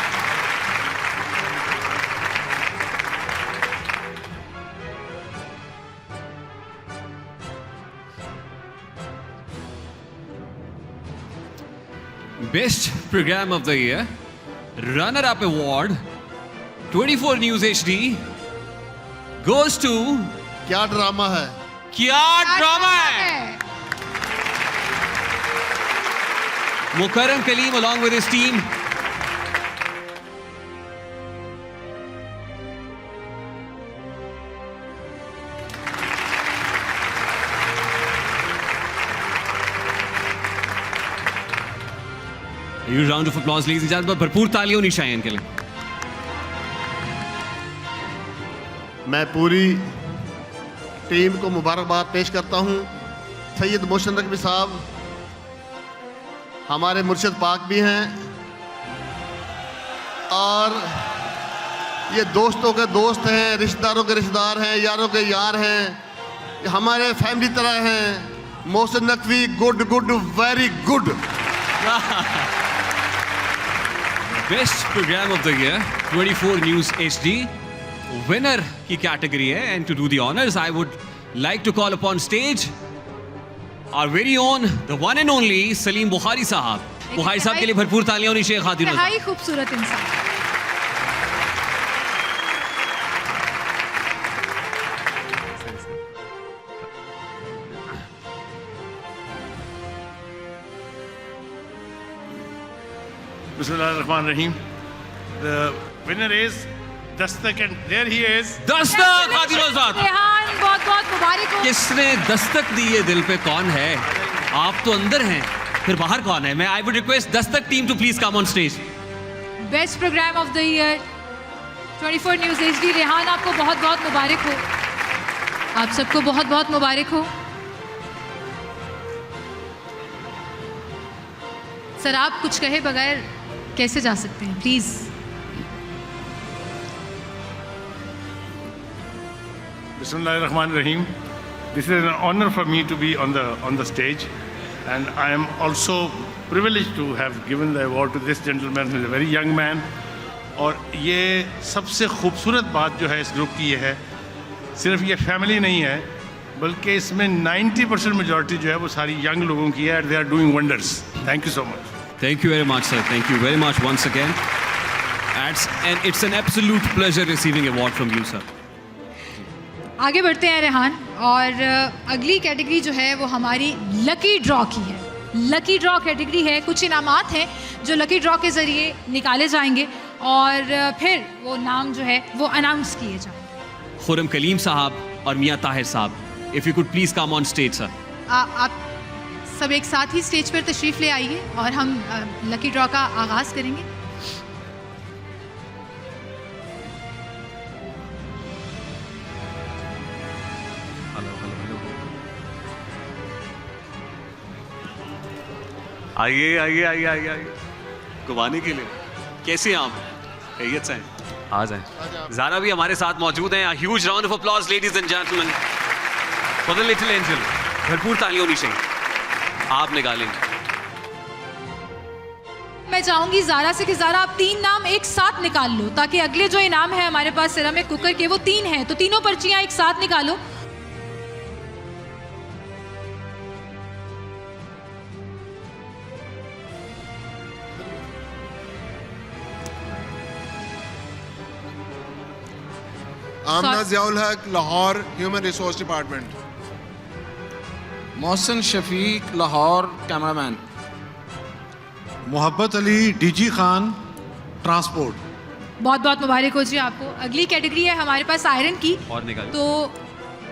Best programme of the year runner up award 24 news HD goes to क्या drama है, क्या ड्रामा है। मुकर्रम Kaleem along with his team. A huge round of applause, ladies and gentlemen. भरपूर तालियां होनी चाहिए इनके लिए। मैं पूरी टीम को मुबारकबाद पेश करता हूँ। सैयद मोहसिन नकवी साहब हमारे मुर्शिद पाक भी हैं और ये दोस्तों के दोस्त हैं, रिश्तेदारों के रिश्तेदार हैं, यारों के यार हैं, हमारे फैमिली तरह हैं। Mohsin Naqvi good good very good. Best programme of the year 24 news HD winner की कैटेगरी है। And to do the honours I would like to call upon stage our very own the one and only Saleem Bukhari Sahab. Bukhari साहब के लिए भरपूर तालियां होनी चाहिए। खातिन इंतहाई खूबसूरत इंसान। Bismillahirrahmanirrahim. The winner is Dastak and there he is. Dastak, खातिन और हज़रात। रेहान, बहुत बहुत मुबारक हो। किसने दस्तक दी है दिल पे? कौन है? आप तो अंदर हैं, फिर बाहर कौन है? मैं I would request Dastak team to please come on stage. Best programme of the year 24 news HD, Rehan आपको बहुत बहुत मुबारक हो। आप सबको बहुत बहुत मुबारक हो। सर आप कुछ कहे बगैर कैसे जा सकते हैं, please. Bismillahirrahmanirrahim. This is an honor for me to be on the stage, and I am also privileged to have given the award to this gentleman who is a very young man. और ये सबसे खूबसूरत बात जो है इस group की ये है, सिर्फ ये फैमिली नहीं है बल्कि इसमें 90% मेजॉरिटी जो है वो सारी यंग लोगों की है, they are doing wonders. Thank you so much. Thank you very much, sir. Thank you very much once again. And it's an absolute pleasure receiving award from you, sir. आगे बढ़ते हैं रेहान, और अगली कैटेगरी जो है वो हमारी लकी ड्रॉ की है। लकी ड्रॉ कैटेगरी है, कुछ इनामात हैं जो लकी ड्रॉ के ज़रिए निकाले जाएंगे और फिर वो नाम जो है वो अनाउंस किए जाएंगे। खुरम कलीम साहब और मियां ताहिर साहब, if you could please come on stage, sir. आप सब एक साथ ही स्टेज पर तशरीफ़ ले आइए और हम लकी ड्रॉ का आगाज़ करेंगे। आइए आइए आइए आइए आइए घुमाने के लिए। कैसे हैं आप? खैरियत से हैं? आ जाएं। ज़ारा भी हमारे साथ मौजूद हैं। Huge round of applause ladies and gentleman for the little angel. भरपूर तालियां होनी चाहिए। आप निकालेंगे। मैं चाहूंगी ज़ारा से कि ज़ारा आप 3 नाम एक साथ निकाल लो, ताकि अगले जो इनाम है हमारे पास सिरेमिक कुकर के वो 3 हैं, तो तीनों पर्चियां एक साथ निकालो। Amna Ziaul Haq, Lahore human resource department. Mohsin Shafiq, Lahore cameraman. Mohabbat Ali, DG Khan, transport. बहुत बहुत मुबारक हो जी आपको। अगली कैटेगरी है हमारे पास आयरन की, और निकाल। तो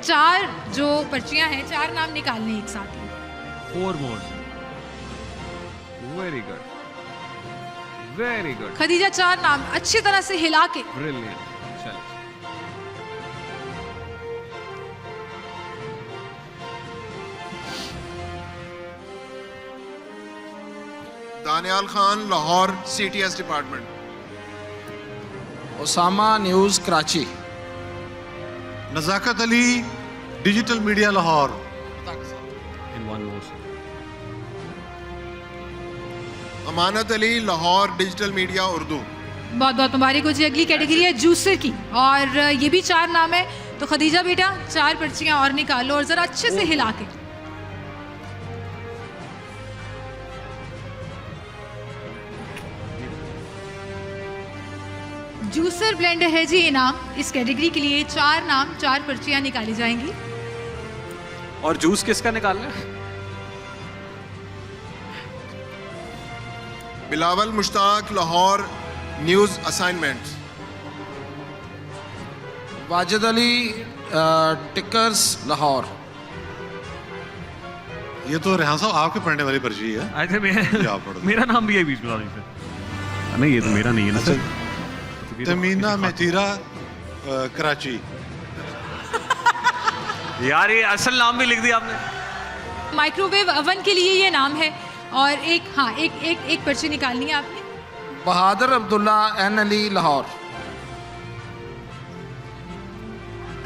4 जो पर्चियां हैं, 4 नाम निकालने एक साथ। 4 more. Very good. Very good. Khadija 4 नाम अच्छी तरह से हिला के। Brilliant. चलिए। Daniyal Khan, Lahore CTS department. Osama, news Karachi. Nazakat Ali, digital media Lahore. In one more. Amanat Ali, Lahore digital media Urdu. बहुत बहुत मुबारक हो जी। अगली कैटेगरी है जूसर की, और ये भी 4 नाम है, तो खदीजा बेटा 4 पर्चियां और निकालो और ज़रा अच्छे से हिला के। जूसर ब्लेंडर है जी इनाम। इस कैटेगरी के लिए 4 नाम 4 पर्चियां निकाली जाएंगी। और जूस किसका निकालना है? Bilawal Mushtaq, Lahore news assignment. Wajid Ali, tickers, Lahore. ये तो रेहान साहब आपके पढ़ने वाली पर्ची है। अच्छा, मेरा नाम भी है बीच में। नहीं, ये तो मेरा नहीं है ना सर। तमीना मेतीरा, कराची। यार ये असल नाम भी लिख दिया आपने। माइक्रोवेव ओवन के लिए ये नाम है, और एक पर्ची निकालनी है आपने। बहादुर अब्दुल्ला, एन अली, लाहौर।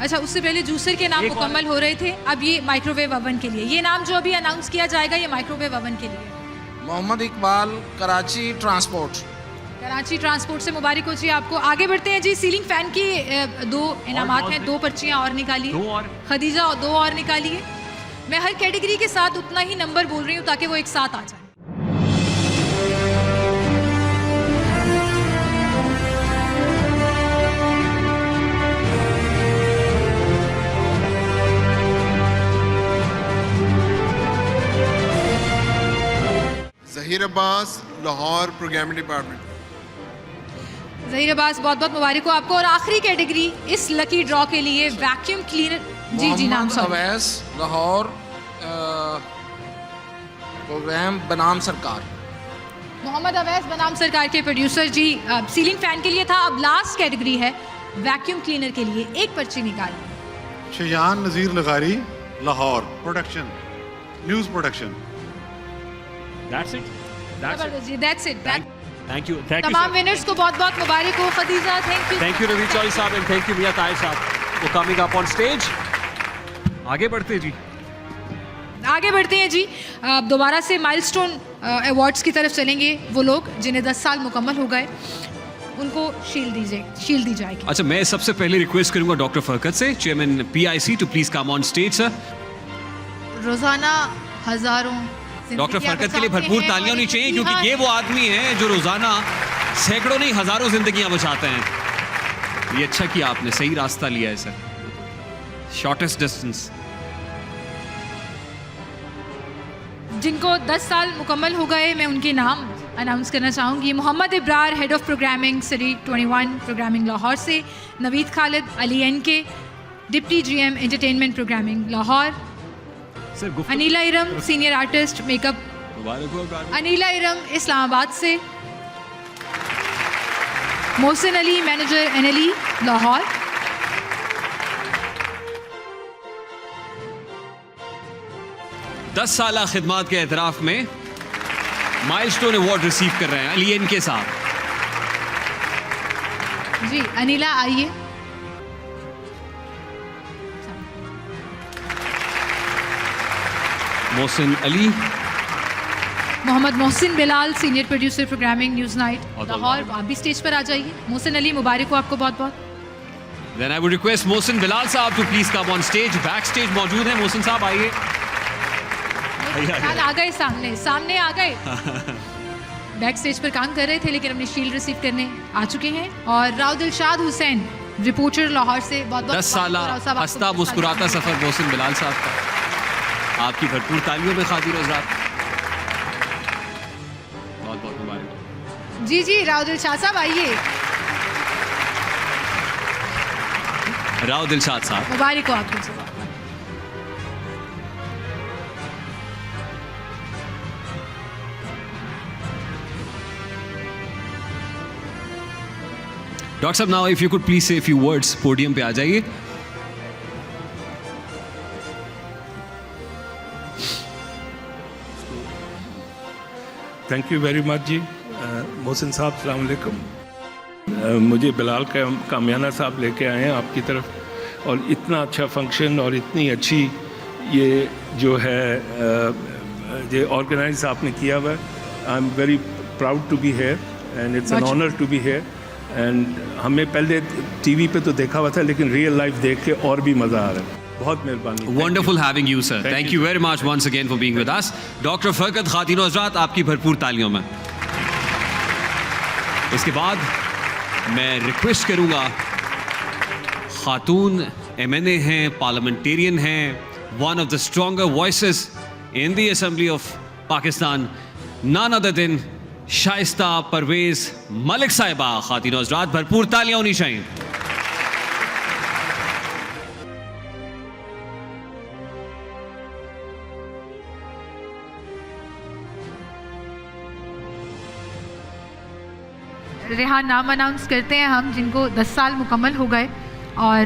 अच्छा, उससे पहले जूसर के नाम मुकम्मल हो रहे थे, अब ये माइक्रोवेव ओवन के लिए। ये नाम जो अभी अनाउंस किया जाएगा ये माइक्रोवेव ओवन के लिए। मोहम्मद इकबाल, कराची ट्रांसपोर्ट। कराची ट्रांसपोर्ट से मुबारक हो जी आपको। आगे बढ़ते हैं जी। सीलिंग फैन की 2 इनामात हैं, 2 पर्चियां और निकालिए। 2 और खदीजा 2 और निकालिए। मैं हर कैटेगरी के साथ उतना ही नंबर बोल रही हूँ ताकि वो एक साथ आ जाए। Zaheer Abbas, Lahore programming department. ज़हीर अब्बास, बहुत बहुत मुबारक हो आपको। और आखिरी कैटेगरी इस लकी ड्रॉ के लिए वैक्यूम क्लीनर। जी नाम सर। अवैस, लाहौर प्रोग्राम बनाम सरकार। मोहम्मद अवैस बनाम सरकार के प्रोड्यूसर जी। सीलिंग फैन के लिए था, अब लास्ट कैटेगरी है वैक्यूम क्लीनर के लिए। एक पर्ची निकालिए। शयान नज़ीर लगारी, Lahore production, news production. That's it. जबरदस्त जी, that's it. थैंक यू तमाम विनर्स को बहुत बहुत मुबारक हो। Khadija, thank you Ravi Chaudhry sahab and thank you Mian Tahir sahab वो कमिंग अप ऑन स्टेज। आगे बढ़ते जी, आगे बढ़ते हैं जी। अब दोबारा से माइलस्टोन अवार्ड्स की तरफ चलेंगे। वो लोग जिन्हें 10 साल मुकम्मल हो गए उनको शील्ड दी जाएगी। अच्छा, मैं सबसे पहले रिक्वेस्ट करूंगा डॉक्टर फरकत से, chairman PIC, to please come on stage sir. रोजाना हजारों डॉक्टर फरकत के लिए भरपूर तालियां होनी चाहिए क्योंकि ये वो आदमी हैं जो रोजाना सैकड़ों नहीं हजारों जिंदगियां बचाते हैं। ये अच्छा किया आपने, सही रास्ता लिया है सर, शॉर्टेस्ट डिस्टेंस। जिनको 10 साल मुकम्मल हो गए, मैं उनके नाम अनाउंस करना चाहूँगी। Mohammad Ibrar, head of programming City 21 programming Lahore से। Naveed Khalid, Ali NK, deputy GM entertainment programming Lahore. Aneela Iram, senior artist makeup Aneela Iram Islamabad से। Mohsin Ali, manager NLE Lahore. दस साल खिदमत के एतराफ़ में माइलस्टोन अवार्ड रिसीव कर रहे हैं अली NK साहब। जी अनीला आइए। Mohsin Ali, Mohammad Mohsin Bilal, senior producer programming news night Lahore. आप भी स्टेज पर आ जाइए। मोहसिन अली, मुबारक हो आपको बहुत बहुत। Then I would request Mohsin Bilal साहब to please come on stage. Back stage मौजूद हैं मोहसिन साहब, आइए। आ गए, सामने आ गए। बैक स्टेज पर काम कर रहे थे लेकिन अपनी शील्ड रिसीव करने आ चुके हैं। और राव दिलशाद हुसैन, रिपोर्टर लाहौर से, बहुत बहुत 10 साल हंसता मुस्कुराता सफर मोहसिन बिलाल साहब का। आपकी भरपूर तालियों में खातिर हज़रात, बहुत बहुत मुबारक। जी जी, राव दिलशाद साहब आइए। राव दिलशाद साहब, मुबारक हो आपको। डॉक्टर साहब, now if you could please से फ्यू वर्ड्स, पोडियम पे आ जाइए। थैंक यू वेरी मच जी। मोहसिन साहब, अस्सलाम वालेकुम। मुझे बिलाल कामियाना साहब लेके आए हैं आपकी तरफ, और इतना अच्छा फंक्शन और इतनी अच्छी ये जो है ये ऑर्गेनाइज आपने किया हुआ है। I am very proud to be here and it's an honour to be here. And हमें पहले TV पे तो देखा हुआ था लेकिन रियल लाइफ देख के और भी मज़ा आ रहा है। बहुत मेहरबानी। Wonderful having you sir, thank you very much once again for being with us. Doctor Furqat, खातिन हज़रात, आपकी भरपूर तालियों में। इसके बाद मैं रिक्वेस्ट करूंगा, खातून MNA हैं, पार्लियामेंटेरियन हैं, one of the stronger voices in the assembly of Pakistan, none other than Shaista Parvez Malik Sahiba. खातिन हज़रात, भरपूर तालियां होनी चाहिए। रेहान नाम अनाउंस करते हैं हम, जिनको 10 साल मुकम्मल हो गए। और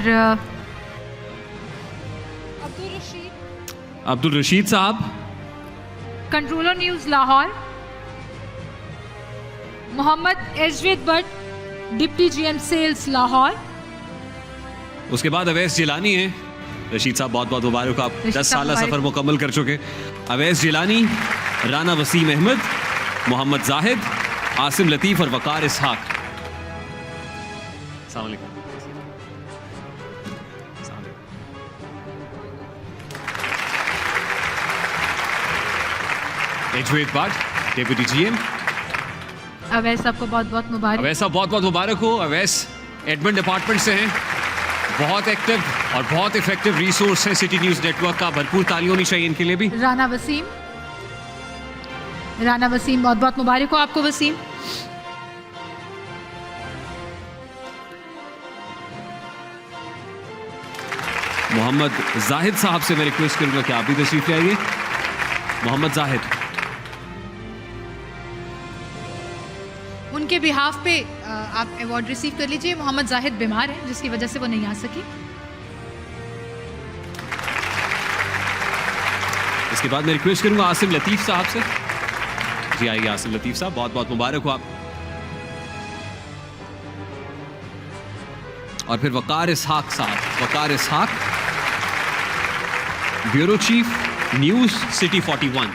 अब्दुल रशीद साहब, कंट्रोलर न्यूज़ लाहौर। मोहम्मद एजवेद Butt, deputy GM sales Lahore. उसके बाद अवैस जिलानी हैं। रशीद साहब, बहुत बहुत मुबारक, आप 10 साल सफ़र मुकम्मल कर चुके। अवैस जिलानी, राना वसीम अहमद, मोहम्मद जाहिद, आसिम लतीफ़ और वकार इसहाक। अस्सलाम वालेकुम। एजवेद बट, डिप्टी GM। अवैस आपको बहुत बहुत मुबारक। अवैस साहब, बहुत बहुत मुबारक हो। अवैस एडमिन डिपार्टमेंट से हैं, बहुत एक्टिव और बहुत इफेक्टिव रिसोर्स है सिटी न्यूज़ नेटवर्क का। भरपूर ताली होनी चाहिए इनके लिए भी। राना वसीम, बहुत बहुत मुबारक हो आपको वसीम। मोहम्मद जाहिद साहब से मैं रिक्वेस्ट करूंगा कि आप भी तशरीफ ले आइए। मोहम्मद जाहिद, उनके बिहाफ पे आप अवार्ड रिसीव कर लीजिए। मोहम्मद जाहिद बीमार हैं जिसकी वजह से वो नहीं आ सकी। इसके बाद मैं रिक्वेस्ट करूंगा आसिम लतीफ़ साहब से। जी आइए आसिम लतीफ़ साहब, बहुत बहुत मुबारक हो आप। और फिर वकार इसहाक साहब, वकार इसहाक, ब्यूरो चीफ न्यूज़ सिटी 41।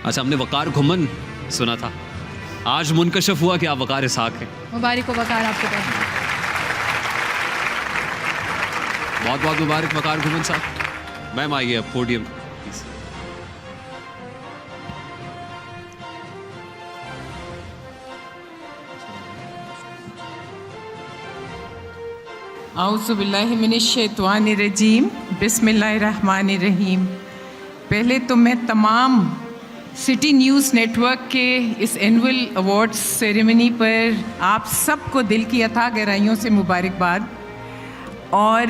अच्छा, हमने वकार घुमन सुना था, आज मुनकशफ हुआ कि आप वकार इसहाक हैं। मुबारक हो वकार आपको तो। बहुत बहुत मुबारक वकार घुमन साहब। मैम आइए अब पोडियम। आउज़ुबिल्लाहिमिनश्शैतानिर्रजीम बिस्मिल्लाहिर्रहमानिर्रहीम। पहले तो मैं तमाम सिटी न्यूज़ नेटवर्क के इस एनुअल अवार्ड्स सेरेमनी पर आप सबको दिल की अथाह गहराइयों से मुबारकबाद। और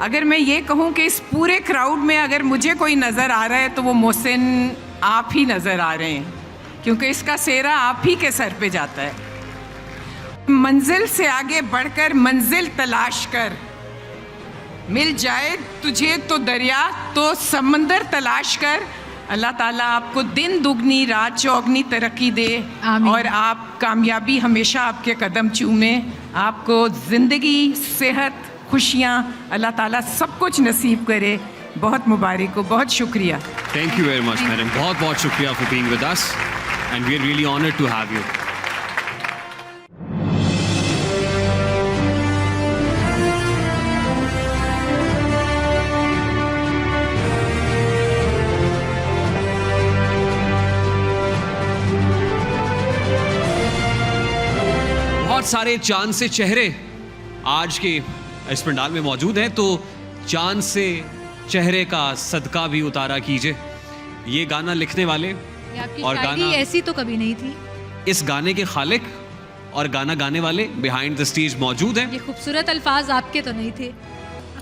अगर मैं ये कहूँ कि इस पूरे क्राउड में अगर मुझे कोई नज़र आ रहा है तो वो मोहसिन आप ही नज़र आ रहे हैं, क्योंकि इसका सेहरा आप ही के सर पे जाता है। मंजिल से आगे बढ़कर मंजिल तलाश कर, मिल जाए तुझे तो दरिया तो समंदर तलाश कर। अल्लाह ताला आपको दिन दुगनी रात चौगनी तरक्की दे और आप कामयाबी हमेशा आपके कदम चूमे। आपको ज़िंदगी, सेहत, खुशियाँ अल्लाह ताला सब कुछ नसीब करे। बहुत मुबारक हो, बहुत शुक्रिया। Thank you very much madam, बहुत बहुत शुक्रिया for being with us and we are really honoured to have you. बहुत सारे चांद से चेहरे आज के इस पंडाल में मौजूद हैं, तो चांद से चेहरे का सदका भी उतारा कीजिए। ये गाना लिखने वाले ये आपकी और शायरी गाना, ऐसी तो कभी नहीं थी। इस गाने के खालिक और गाना गाने वाले बिहाइंड द स्टेज मौजूद हैं। ये खूबसूरत अल्फाज आपके तो नहीं थे।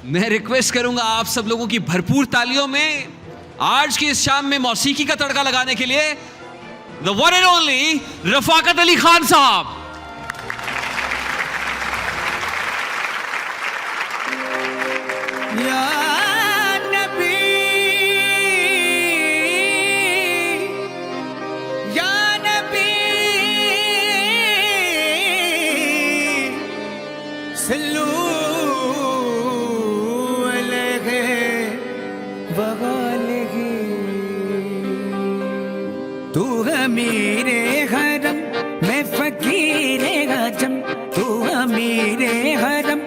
मैं रिक्वेस्ट करूंगा आप सब लोगों की भरपूर तालियों में आज की इस शाम में मौसीकी का तड़का लगाने के लिए the one and only Rafaqat Ali Khan साहब। या नबी, या नबी, सल्लू अलैहि वआलैहि। तू अमीरे हरम, मैं फकीरे आजम। तू अमीरे हरम,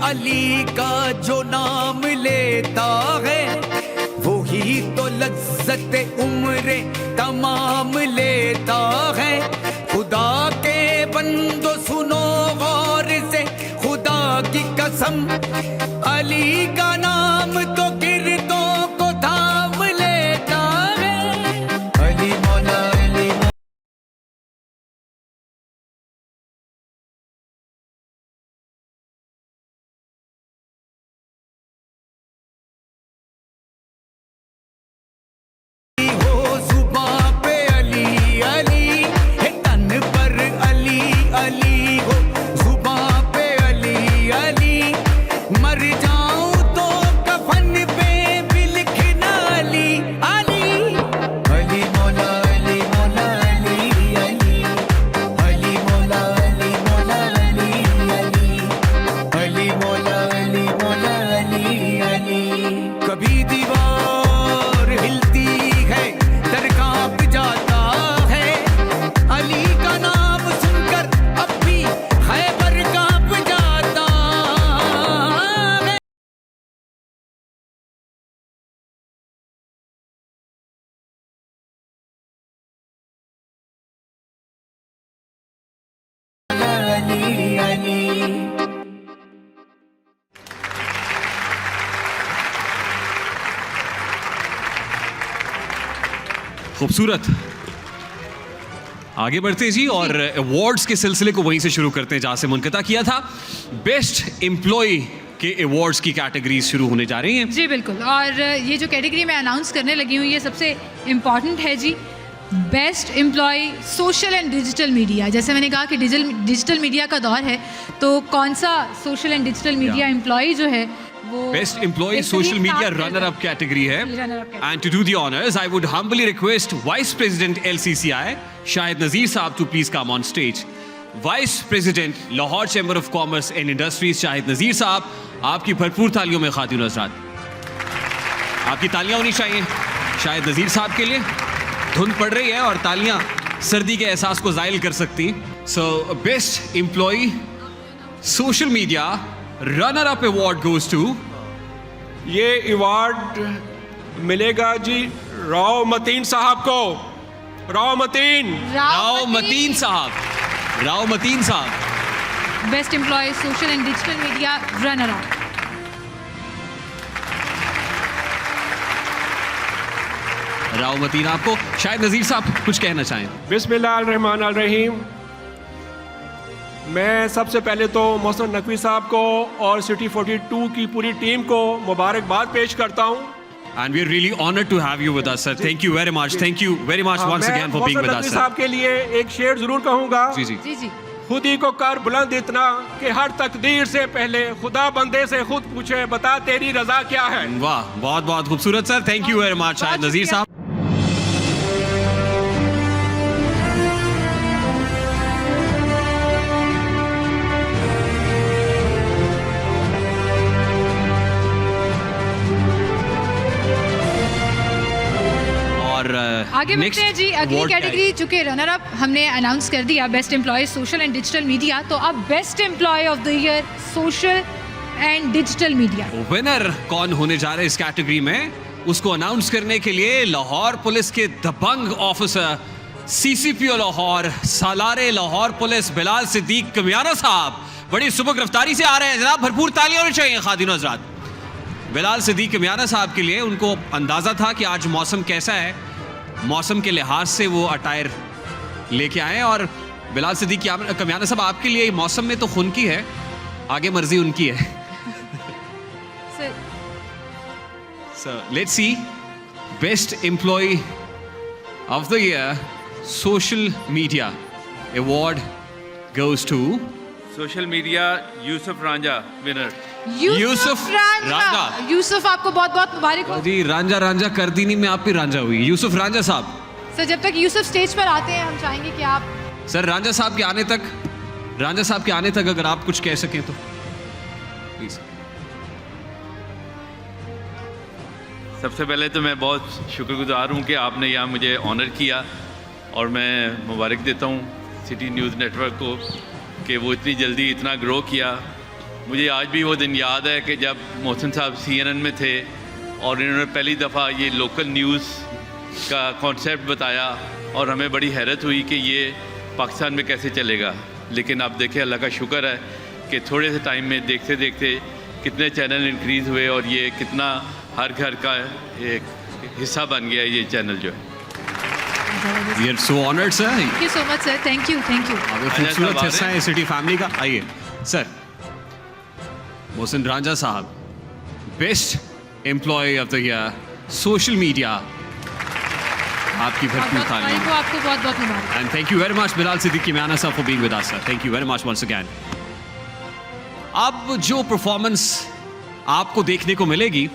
अली का जो नाम लेता है वो ही तो लज्जत उम्र तमाम लेता है। खुदा के बंदो सुनो गौर से, खुदा की कसम अली का नाम तो गिरदों को थाम लेता है। अली मौला अली हो जुबां पे अली अली, तन पर अली अली हो जुबां पे अली अली। मर जाऊं तो कफन पे भी लिखना अली अली। अली मौला अली मौला अली अली, अली मौला अली मौला अली अली, अली मौला अली मौला अली अली। कभी दीवार हिलती है दर कांप जाता है, अली का नाम सुनकर अब भी खैबर कांप जाता है। अली अली खूबसूरत। आगे बढ़ते जी और अवार्ड्स के सिलसिले को वहीं से शुरू करते हैं जहां से मुनक़ता किया था। बेस्ट एम्प्लॉय के अवार्ड्स की कैटेगरीज शुरू होने जा रही हैं। जी बिल्कुल, और ये जो कैटेगरी मैं अनाउंस करने लगी हूँ ये सबसे इम्पॉर्टेंट है जी। Best employee social and digital media. जैसे मैंने कहा कि डिजिटल मीडिया का दौर है, तो कौन सा social and digital media employee जो है वो best employee social media runner up category है। And to do the honours I would humbly request vice president LCCI Shahid Nazir sahab to please come on stage. Vice president Lahore chamber of commerce and industries Shahid Nazir sahab, आपकी भरपूर तालियों में खातिन हज़रात, आपकी तालियां होनी चाहिए शाहिद नज़ीर साहब के लिए। धुंध पड़ रही है और तालियां सर्दी के एहसास को ज़ाहिर कर सकती। So best employee social media runner up award goes to, ये अवार्ड मिलेगा जी राव मतीन साहब को। राव मतीन राव मतीन साहब, Rao Mateen Sahab. Best employee social and digital media runner up. Rao Mateen आपको। शायद नज़ीर साहब कुछ कहना चाहें। बिस्मिल्लाहिर्रहमानिर्रहीम। मैं सबसे पहले तो मोहसिन नकवी साहब को और सिटी 42 की पूरी टीम को मुबारकबाद पेश करता हूँ। And we are really honored to have you with us, sir. Thank you very much. Thank you very much once again for being with us, Naqvi sir. साहब के लिए एक शेर जरूर कहूँगा। जी जी। जी जी। खुद ही को कर बुलंद इतना कि हर तकदीर से पहले खुदा बंदे से खुद पूछे बता तेरी रजा क्या है। वाह, बहुत बहुत खूबसूरत sir. Thank you very much Shahid Nazir sahab. आगे बढ़ते हैं जी। अगली कैटेगरी चूंकि रनर अप हमने अनाउंस कर दिया best employee social and digital media, तो अब best employ of the year social and digital media. Winner कौन होने जा रहे हैं इस कैटेगरी में, उसको अनाउंस करने के लिए लाहौर पुलिस के दबंग ऑफिसर CCPO लाहौर सालारे लाहौर पुलिस बिलाल सिद्दीक कमियाना साहब बड़ी सुबह गिरफ्तारी से आ रहे हैं। जनाब भरपूर तालियां होनी चाहिए खातिन हज़रात बिलाल सिद्दीक कमियाना साहब के लिए। उनको अंदाज़ा था कि आज मौसम कैसा है, मौसम के लिहाज से वो अटायर लेके आए। और बिलाल सिद्दीक कमियाना साहब आपके लिए मौसम में तो खून की है, आगे मर्जी उनकी है। So let's see best employee of the year social media award goes to social media Yusuf Ranjha winner. Yusuf Ranjha. Yusuf आपको बहुत बहुत मुबारक हो जी। रांझा रांझा कर दी नहीं, मैं आप भी रांझा हुई। यूसुफ रांझा साहब। सर जब तक यूसुफ स्टेज पर आते हैं हम चाहेंगे कि आप सर रांझा साहब के आने तक अगर आप कुछ कह सकें तो प्लीज। सबसे पहले तो मैं बहुत शुक्रगुजार हूँ कि आपने यहाँ मुझे ऑनर किया, और मैं मुबारक देता हूँ सिटी न्यूज़ नेटवर्क को कि वो इतनी जल्दी इतना ग्रो किया। मुझे आज भी वो दिन याद है कि जब मोहसिन साहब CNN में थे और इन्होंने पहली दफ़ा ये लोकल न्यूज़ का कॉन्सेप्ट बताया और हमें बड़ी हैरत हुई कि ये पाकिस्तान में कैसे चलेगा। लेकिन आप देखें, अल्लाह का शुक्र है कि थोड़े से टाइम में देखते देखते कितने चैनल इंक्रीज़ हुए और ये कितना हर घर का एक हिस्सा बन गया ये चैनल जो है। We are so honored, sir. Thank you so much sir, thank you, thank you. आप एक खूबसूरत हिस्सा है सिटी फैमिली का। आइए sir, Mohsin Ranjha sahab, best employ of the year social media, आपकी भरपूर तालियां। को आपको बहुत बहुत मुबारक। And thank you very much Bilal Siddiqui Maina sahab for being with us sir. Thank you very much once again. अब जो परफॉर्मेंस आपको देखने को मिलेगी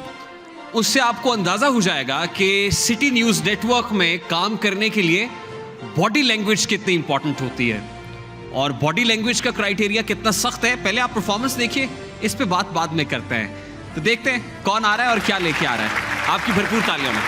उससे आपको अंदाज़ा हो जाएगा कि सिटी न्यूज़ नेटवर्क में काम करने के लिए बॉडी लैंग्वेज कितनी इंपॉर्टेंट होती है और बॉडी लैंग्वेज का क्राइटेरिया कितना सख्त है। पहले आप परफॉर्मेंस देखिए, इस पे बात बाद में करते हैं। तो देखते हैं कौन आ रहा है और क्या लेके आ रहा है। आपकी भरपूर तालियों में।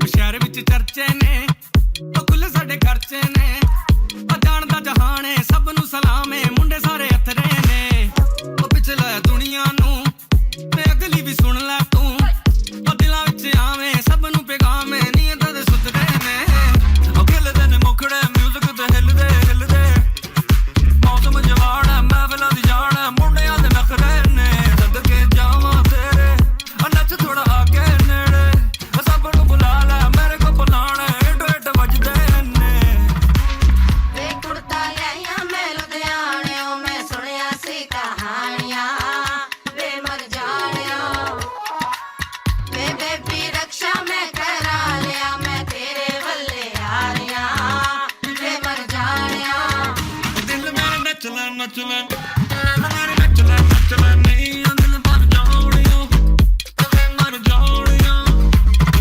शहर विच चर्चे ने कुल साडे खर्चे ने जानदा जहान है सब नू सलाम है मुंडे सारे अथरे ने पिछला दुनिया नू ते अगली भी सुन लै तू दिलां विच आवे सब नू पैगाम है नींद दे सुतरे ने खिलदे ने मुखड़े म्यूजिक ते हिलदे मौसम जवाड़ महफिलां दी जान मुंडियां दे नखरे ने सदके जावां तेरे नच थोड़ा आके नेड़े सब नू बुला लै मेरे को बुलाना एड वजदे ने वे कुड़ता लिया मैं लुधियाने मैं सुनिया सी कहानियां वे मर जानिया वे बेबी रक्षा मैं करा लिया मैं तेरे वल्ले आ रिया वे मर जानिया दिल मेरा नचला नचला मेरे नचला नहीं दिल भर जानिया वे मर जानिया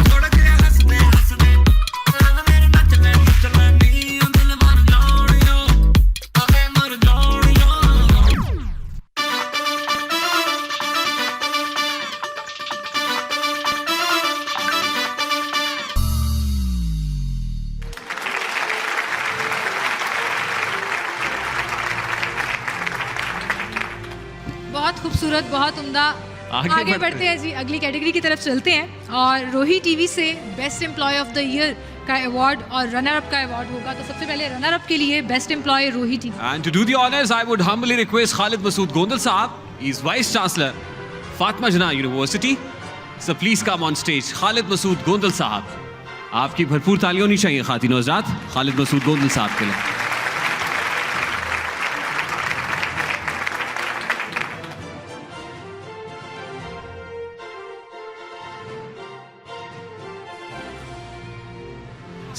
थोड़ा के हंसने हंसने मेरे नचला नहीं दिल भर जानिया वे मर जानिया बहुत खूबसूरत, बहुत उम्दा। आगे बढ़ते हैं जी, अगली कैटेगरी की तरफ चलते हैं और रोही टीवी से best employ of the year का अवार्ड और रनर अप का अवार्ड होगा। तो सबसे पहले रनर अप के लिए best employee Rohi TV. And to do the honors, I would humbly request Khalid Masood Gondal Saab. He's Vice Chancellor, Fatima Jinnah University. So please come on stage. Khalid Masood Gondal Saab. आपकी भरपूर तालियां होनी चाहिए खातिनों हज़रात खालिद मसूद गोंदल साहब के लिए।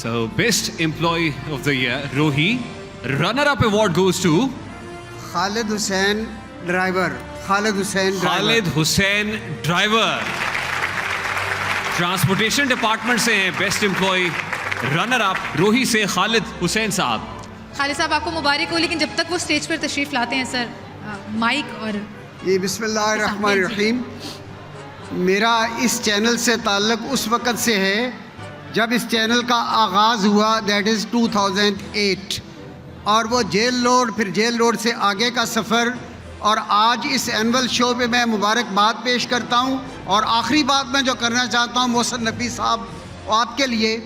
So, Best Employee of the Year, Rohi. Runner-up award goes to Khalid Hussain Driver. Khalid Hussain Driver. Khalid Hussain Driver. Transportation department से हैं बेस्ट एम्प्लॉय रनर अप रोही से खालिद हुसैन साहब। खालिद साहब आपको मुबारक हो, लेकिन जब तक वो स्टेज पर तशरीफ लाते हैं सर, माइक और ये बिस्मिल्लाहिर्रहमानिर्रहीम। मेरा इस चैनल से ताल्लुक़ उस वक़्त से है जब इस चैनल का आगाज़ हुआ, दैट इज़ 2008, और वो जेल रोड, फिर जेल रोड से आगे का सफ़र, और आज इस एनुअल शो पे मैं मुबारकबाद पेश करता हूँ। और आखिरी बात मैं जो करना चाहता हूँ मोहसिन नकवी साहब आपके लिए,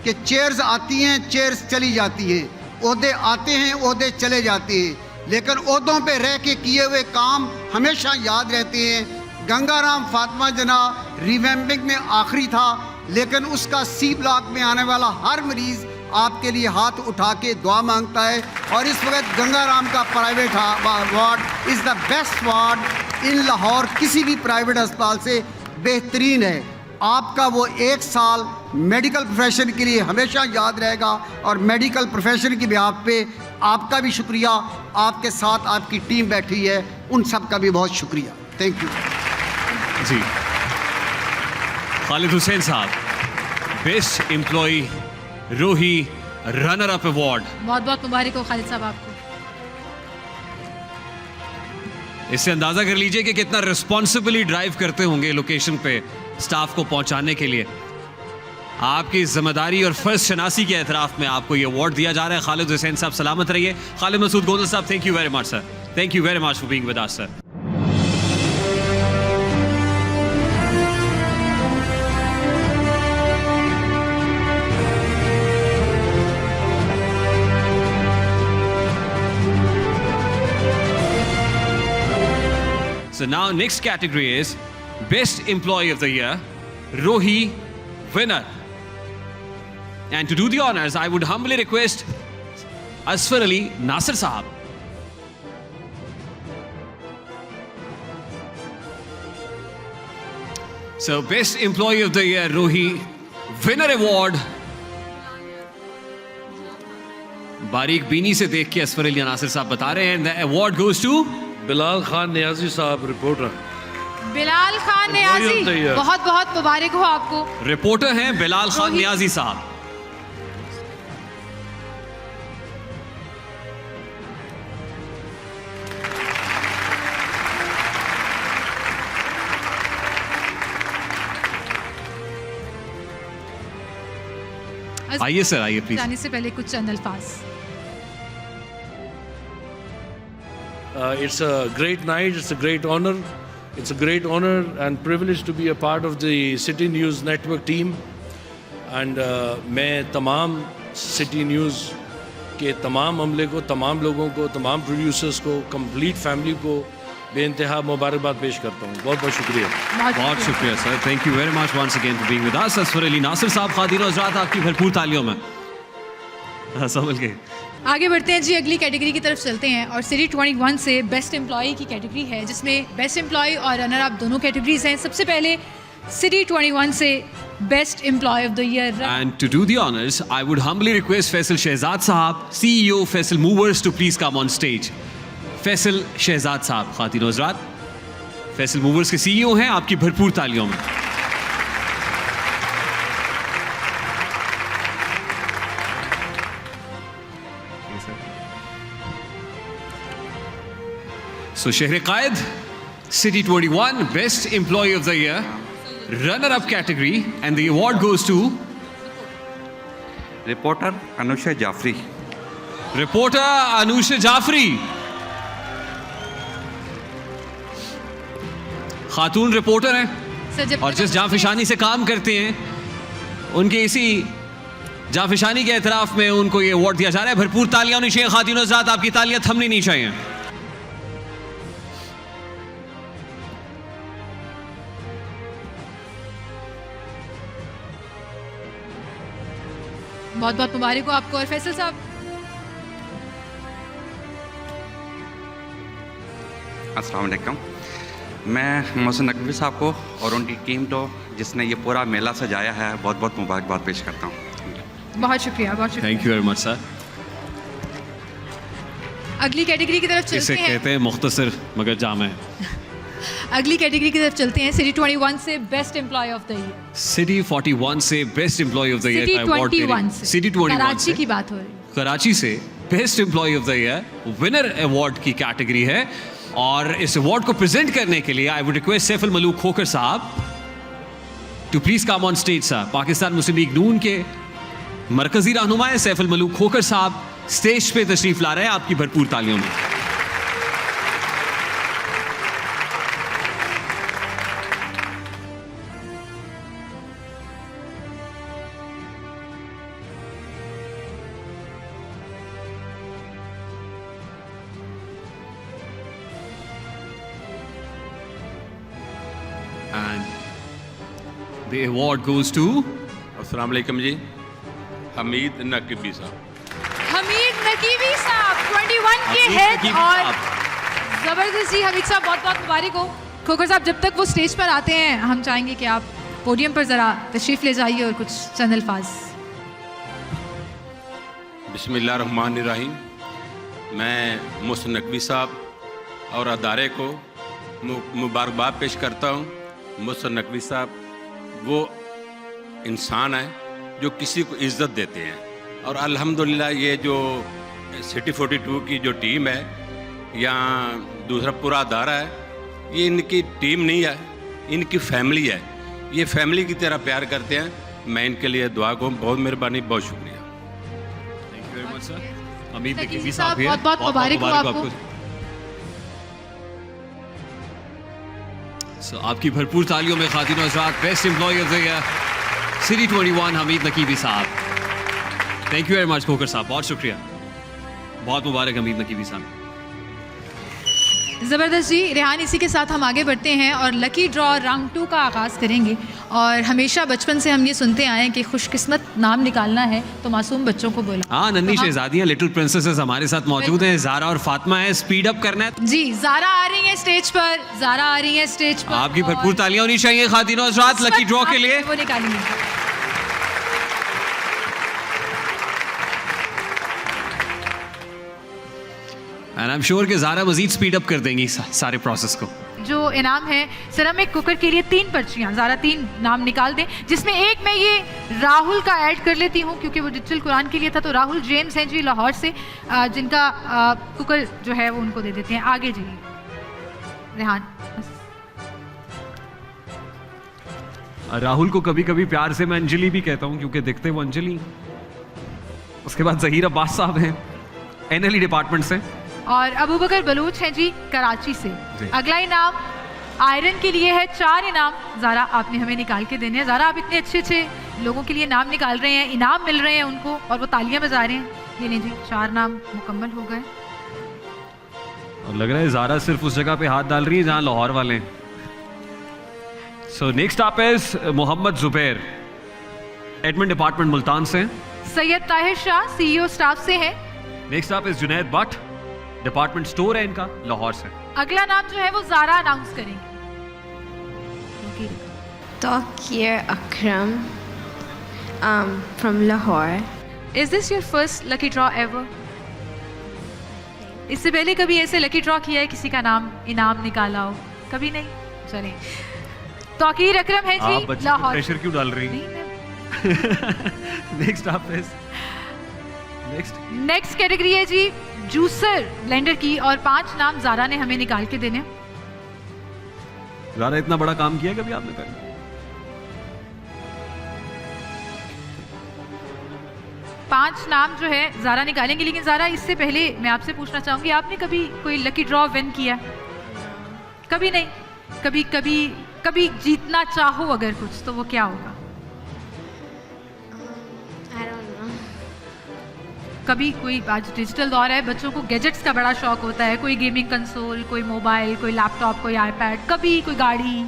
कि चेयर्स आती हैं, चेयर्स चली जाती हैं, ओहदे आते हैं, ओहदे चले जाते हैं, लेकिन ओहदों पे रह के किए हुए काम हमेशा याद रहते हैं। गंगाराम फातिमा जना रिवैम्पिंग में आखिरी था, लेकिन उसका सी ब्लॉक में आने वाला हर मरीज़ आपके लिए हाथ उठा के दुआ मांगता है। और इस वक्त गंगाराम का private ward is the best ward in Lahore, किसी भी प्राइवेट अस्पताल से बेहतरीन है। आपका वो 1 साल मेडिकल प्रोफेशन के लिए हमेशा याद रहेगा, और मेडिकल प्रोफेशन की बिहाफ पे आपका भी शुक्रिया, आपके साथ आपकी टीम बैठी है, उन सब का भी बहुत शुक्रिया। थैंक यू जी। खालिद हुसैन साहब, बेस्ट एम्प्लॉई रोही रनर अप अवार्ड। बहुत बहुत मुबारक हो खालिद साहब आपको। इससे अंदाजा कर लीजिए कि कितना रिस्पॉन्सिबली ड्राइव करते होंगे लोकेशन पे स्टाफ को पहुंचाने के लिए। आपकी जिम्मेदारी और फर्ज शनासी के एतराफ में आपको ये अवार्ड दिया जा रहा है। खालिद हुसैन साहब सलामत रहिए। खालिद मसूद गोंदल साहब, thank you very much sir, thank you very much for being with us sir. So now next category is Best Employee of the Year, Rohi winner. And to do the honors, I would humbly request Asfar Ali Nasir Sahab. So Best Employee of the Year, Rohi winner award. बारीक बीनी से देख के असफर अली नासिर साहब बता रहे हैं, the award goes to Bilal Khan Niazi साहब, reporter. Bilal Khan Niazi, बहुत बहुत मुबारक हो आपको। रिपोर्टर हैं बिलाल खान नियाजी साहब। आइए सर, आइए प्लीज। जाने से पहले कुछ चंद अल्फाज। It's a great night, it's a great honor. It's a great honor and privilege to be a part of the City News Network team. And मैं तमाम City News के तमाम अमले को, तमाम लोगों को, तमाम प्रोड्यूसर्स को, कंप्लीट फैमिली को बेइंतहा मुबारकबाद पेश करता हूँ। बहुत बहुत शुक्रिया। बहुत शुक्रिया sir, thank you very much once again for being with us. Asfar Ali Nasir sahab, खातिन और हज़रात, आपकी भरपूर तालियों में संभल के आगे बढ़ते हैं जी, अगली कैटेगरी की तरफ चलते हैं। और सिटी 21 से बेस्ट एम्प्लॉई की कैटेगरी है, जिसमें बेस्ट एम्प्लॉई और रनर अप दोनों कैटेगरीज हैं। सबसे पहले सिटी 21 से best employ of the year. And to do the honours, I would humbly request Faisal Shahzad sahab, CEO Faisal movers, to please come on stage. Faisal Shahzad sahab, खातिन और हज़रात, फैसल मूवर्स के CEO हैं, आपकी भरपूर तालियों में। So Shehre Qaid, City 21, Best Employee of the Year, runner-up category, and the award goes to Reporter Anusha Jaffrey. Reporter Anusha Jaffrey. Khatoon reporter हैं और जिस जाफिशानी से काम करते हैं, उनके इसी जाफिशानी के एतराफ में उनको ये अवार्ड दिया जा रहा है। भरपूर तालियां होनी चाहिए खातिन और हज़रात, आपकी तालियां थमनी नहीं चाहिए। बहुत बहुत मुबारक हो आपको। और फैसल साहब, अस्सलाम वालेकुम। मैं मोहसिन नकवी साहब को और उनकी टीम को, जिसने ये पूरा मेला सजाया है, बहुत बहुत मुबारकबाद पेश करता हूँ। बहुत शुक्रिया, बहुत शुक्रिया। Thank you very much sir. अगली कैटेगरी की तरफ इसे चलते हैं। कहते हैं मुख्तसर मगर जामे। अगली कैटेगरी की तरफ चलते हैं। सिटी 21 से best employ of the year. City 41 से best employ of the year city का अवार्ड 21 से, सिटी 21 कराची से, की बात हो रही है। कराची से best employ of the year winner award की कैटेगरी है। और इस अवार्ड को प्रेजेंट करने के लिए I would request Saiful Malook Khokar sahab to please come on stage sir Pakistan Muslim League Noon के मरकजी रहनुमा सैफुल मलूक खोकर साहब स्टेज पे तशरीफ ला रहे हैं आपकी भरपूर तालियों में। And the award goes to अस्सलाम वालेकुम जी, हमीद नकीबी साहब। हमीद नकीबी साहब 21 के हमीद हेड नकीबी और साहब। जबरदस्त जी। हमीद साहब बहुत बहुत मुबारक हो। खोकर साहब जब तक वो स्टेज पर आते हैं हम चाहेंगे कि आप पोडियम पर ज़रा तशरीफ़ ले जाइए और कुछ चंद अल्फाज। बिस्मिल्लाहिर्रहमानिर्रहीम। मैं मोहसिन नकवी साहब और अदारे को मुबारकबाद पेश करता हूँ। मोहसिन नकवी साहब वो इंसान है जो किसी को इज़्ज़त देते हैं, और अल्हम्दुलिल्लाह ये जो सिटी 42 की जो टीम है या दूसरा पूरा अदारा है, ये इनकी टीम नहीं है, इनकी फैमिली है। ये फैमिली की तरह प्यार करते हैं। मैं इनके लिए दुआ को बहुत मेहरबानी, बहुत शुक्रिया। Thank you very much sir. Hamid Naqibi sahab sahab बहुत बहुत मुबारक हो आपको। So, आपकी भरपूर तालियों में खातिन और हज़रात best employ of the year city 21 Hamid Naqibi sahab. Thank you very much Khokar sahab, बहुत शुक्रिया, बहुत मुबारक हमीद नकीबी साहब। ज़बरदस्त जी। रेहान इसी के साथ हम आगे बढ़ते हैं और लकी ड्रॉ राउंड 2 का आगाज़ करेंगे। और हमेशा बचपन से हम ये सुनते आए हैं कि खुशकिस्मत नाम निकालना है तो मासूम बच्चों को बोला। हाँ, नन्ही तो हम- शहजादियाँ लिटिल प्रिंसेसेस हमारे साथ मौजूद हैं। ज़ारा और फातिमा है, स्पीड अप करना है। जी ज़ारा आ रही है स्टेज पर, ज़ारा आ रही है स्टेज पर। आपकी और भरपूर तालियां होनी चाहिए खातिन और हज़रात लकी ड्रॉ के लिए। वो निकालेंगे। एंड आई एम श्योर कि ज़ारा मजीद स्पीड अप कर देंगी सारे प्रोसेस को। जो इनाम है सर, हम एक कुकर के लिए 3 पर्चियाँ, ज़ारा 3 नाम निकाल दें, जिसमें एक मैं ये राहुल का ऐड कर लेती हूँ क्योंकि वो डिजिटल कुरान के लिए था। तो राहुल जेम्स हैं जी लाहौर से, जिनका कुकर जो है वो उनको दे देते हैं। आगे जी रेहान। राहुल को कभी कभी प्यार से मैं अंजलि भी कहता हूँ क्योंकि दिखते वो अंजलि। उसके बाद ज़हीर अब्बास साहब हैं NLE डिपार्टमेंट से, और अबू बकर बलूच हैं जी कराची से। अगला इनाम आयरन के लिए है। 4 इनाम ज़ारा आपने हमें निकाल के देने हैं। ज़ारा आप इतने अच्छे अच्छे लोगों के लिए नाम निकाल रहे हैं, इनाम मिल रहे हैं उनको और वो तालियां बजा रहे हैं। ये नहीं जी, 4 नाम मुकम्मल हो गए। और लग रहा है ज़ारा सिर्फ उस जगह पे हाथ डाल रही है जहाँ लाहौर वाले हैं। So next up is Mohammad Zubair, admin department Multan से। सैयद ताहिर शाह CEO स्टाफ से है। Next up is Junaid Bhatt, department store है इनका, लाहौर से। अगला नाम जो है वो ज़ारा अनाउंस करेंगे। Tawqir Akram from Lahore. Is this your first lucky draw ever? इससे पहले कभी ऐसे लकी ड्रॉ किया है, किसी का नाम इनाम निकाला हो? कभी नहीं। चलें, तौकीर अकरम है आप जी बच्चे लाहौर। प्रेशर क्यों डाल रही हैं? Next up is next category है जी जूसर ब्लेंडर की, और 5 नाम ज़ारा ने हमें निकाल के देने। ज़ारा इतना बड़ा काम किया कभी आपने पहले? पांच नाम जो है ज़ारा निकालेंगे, लेकिन ज़ारा इससे पहले मैं आपसे पूछना चाहूंगी, आपने कभी कोई लकी ड्रॉ विन किया? कभी नहीं। कभी कभी कभी जीतना चाहो अगर कुछ, तो वो क्या होगा? कभी कोई, आज डिजिटल दौर है, बच्चों को गैजेट्स का बड़ा शौक होता है, कोई गेमिंग कंसोल, कोई मोबाइल, कोई लैपटॉप, कोई आईपैड, कभी कोई गाड़ी,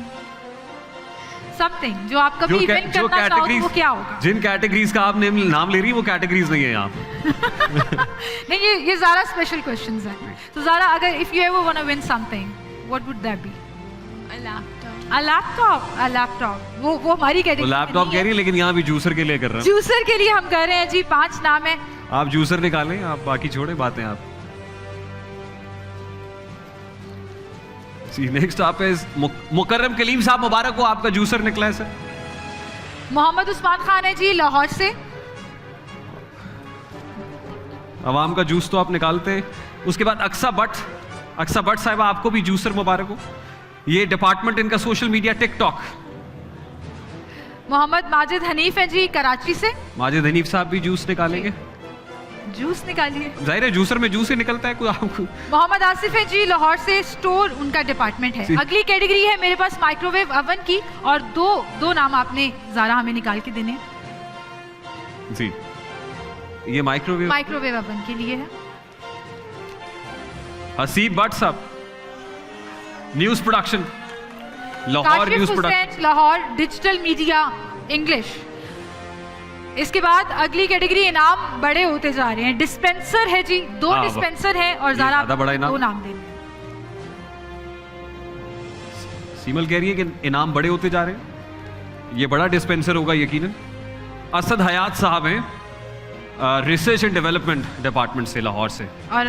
समथिंग जो आप कभी विन करना चाहो, तो वो क्या होगा? जिन कैटेगरीज का आप नाम ले रही है वो कैटेगरीज नहीं है यहाँ नहीं, ये ज़ारा स्पेशल क्वेश्चंस हैं। तो ज़ारा, अगर if you ever want to win something, what would that be? A laptop. वो हमारी कैटेगरी। लैपटॉप कह रही है, लेकिन यहाँ भी जूसर के लिए कर रहे हैं। जूसर के लिए हम कर रहे हैं जी। 5 नाम है। आप जूसर निकालें, आप बाकी छोड़े बातें आप। नेक्स्ट आप इज मुकर्रम कलीम साहब, मुबारक हो, आपका जूसर निकला है सर। मोहम्मद उस्मान खान है जी लाहौर से। अवाम का जूस तो आप निकालते हैं। उसके बाद अक्सा भट्ट साहिबा, आपको भी जूसर मुबारक हो। ये डिपार्टमेंट इनका social media TikTok. Mohammad Majid Hanif हैं जी कराची से। माजिद हनीफ साहब भी जूस निकालेंगे। जूस निकालिए। जाहिर है जूसर में जूस ही निकलता है कोई आपको। मोहम्मद आसिफ है जी लाहौर से, स्टोर उनका डिपार्टमेंट है। अगली कैटेगरी है मेरे पास माइक्रोवेव ओवन की, और दो नाम आपने ज़ारा हमें निकाल के देने जी। ये माइक्रोवेव ओवन के लिए है। हसीब भट्ट साहब, news production Lahore, news production Lahore, digital media English. इसके बाद अगली कैटेगरी इनाम बड़े होते जा रहे हैं। डिस्पेंसर है जी, 2 डिस्पेंसर हैं और ज़ारा दो नाम देने। सीमल कह रही है कि इनाम बड़े होते जा रहे हैं, ये बड़ा डिस्पेंसर होगा यकीनन। असद हयात साहब हैं रिसर्च एंड डेवलपमेंट डिपार्टमेंट से लाहौर से, और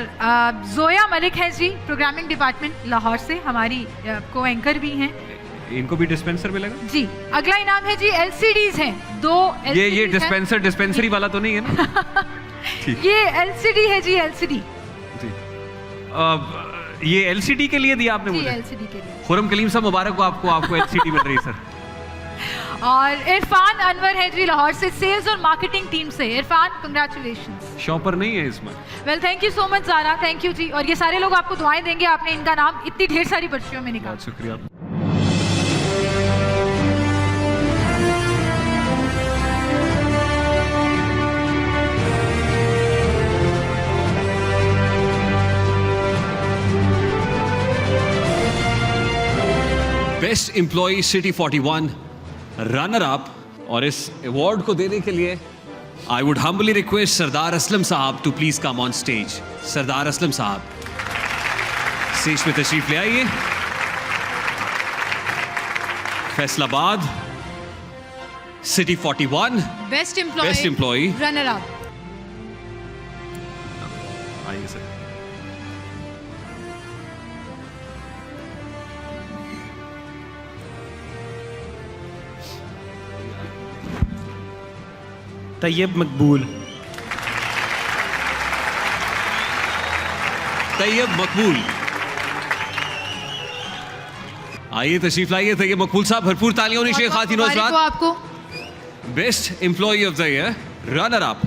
जोया मलिक है जी प्रोग्रामिंग डिपार्टमेंट लाहौर से, हमारी को एंकर भी हैं। इनको भी डिस्पेंसर मिलेगा जी। अगला इनाम है जी एलसीडीज हैं, 2 ये डिस्पेंसरी वाला तो नहीं है ना? ये एलसीडी है जी, एलसीडी जी। ये एलसीडी के लिए दिया आपने मुझे? एलसीडी के लिए। खुरम कलीम साहब मुबारक हो आपको एलसीडी मिल रही है सर। और इरफान अनवर है जी लाहौर से, सेल्स और मार्केटिंग टीम से। इरफान कंग्रेचुलेशंस। शॉपर नहीं है इसमें। Well thank you so much Zara, thank you ji. और ये सारे लोग आपको दुआएं देंगे, आपने इनका नाम इतनी ढेर सारी पर्चियों में निकाला। बहुत शुक्रिया। Best employ city 41 runner up, और इस अवार्ड को देने के लिए I would humbly request Sardar Aslam sahab to please come on stage. Sardar Aslam sahab stage पे तशरीफ ले आइए। Faisalabad city 41 best employ runner up. आइए सर। तैयब मकबूल। तैयब मकबूल आइए तशरीफ लाइए। तैयब मकबूल साहब, भरपूर तालियों ने शेख खातिन आपको। Best employ of the year runner up.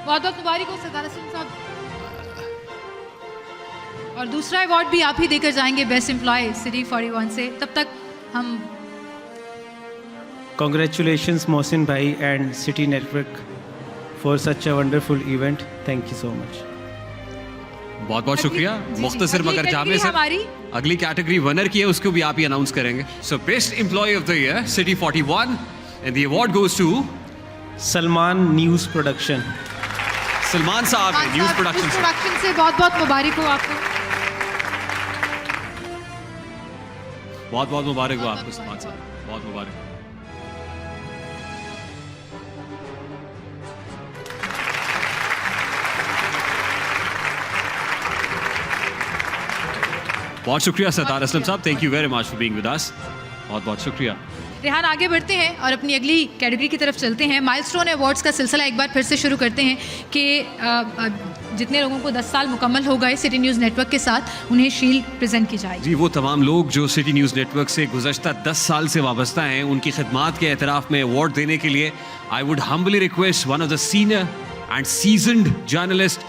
बहुत बहुत मुबारक हो सरदार असलम साहब। और दूसरा अवार्ड भी आप ही देकर जाएंगे बेस्ट एम्प्लॉय सिटी 41 से। तब तक हम Congratulations मोहसिन भाई and city network for such a wonderful event. Thank you so much. बहुत बहुत शुक्रिया। मुख्तसर मगर जामे से अगली कैटेगरी विनर की है, उसको भी आप ही अनाउंस करेंगे। So best employ of the year city 41 and the award goes to Salman news production. Salman sahab है न्यूज़ प्रोडक्शन से। बहुत बहुत मुबारक हो आपको। बहुत बहुत मुबारक हो आपको सलमान साहब, बहुत मुबारक। बहुत शुक्रिया सरदार असलम साहब, thank you very much for being with अस। बहुत बहुत शुक्रिया। रेहान आगे बढ़ते हैं और अपनी अगली कैटेगरी की तरफ चलते हैं। माइलस्टोन अवार्ड्स का सिलसिला एक बार फिर से शुरू करते हैं कि जितने लोगों को 10 साल मुकम्मल हो गए सिटी न्यूज़ नेटवर्क के साथ, उन्हें शील्ड प्रेजेंट की जाएगी। जी, वो तमाम लोग जो सिटी न्यूज़ नेटवर्क से गुज़श्ता 10 साल से वाबस्ता हैं, उनकी खिदमात के एतराफ़ में अवार्ड देने के लिए I would humbly request one of the senior and seasoned journalist,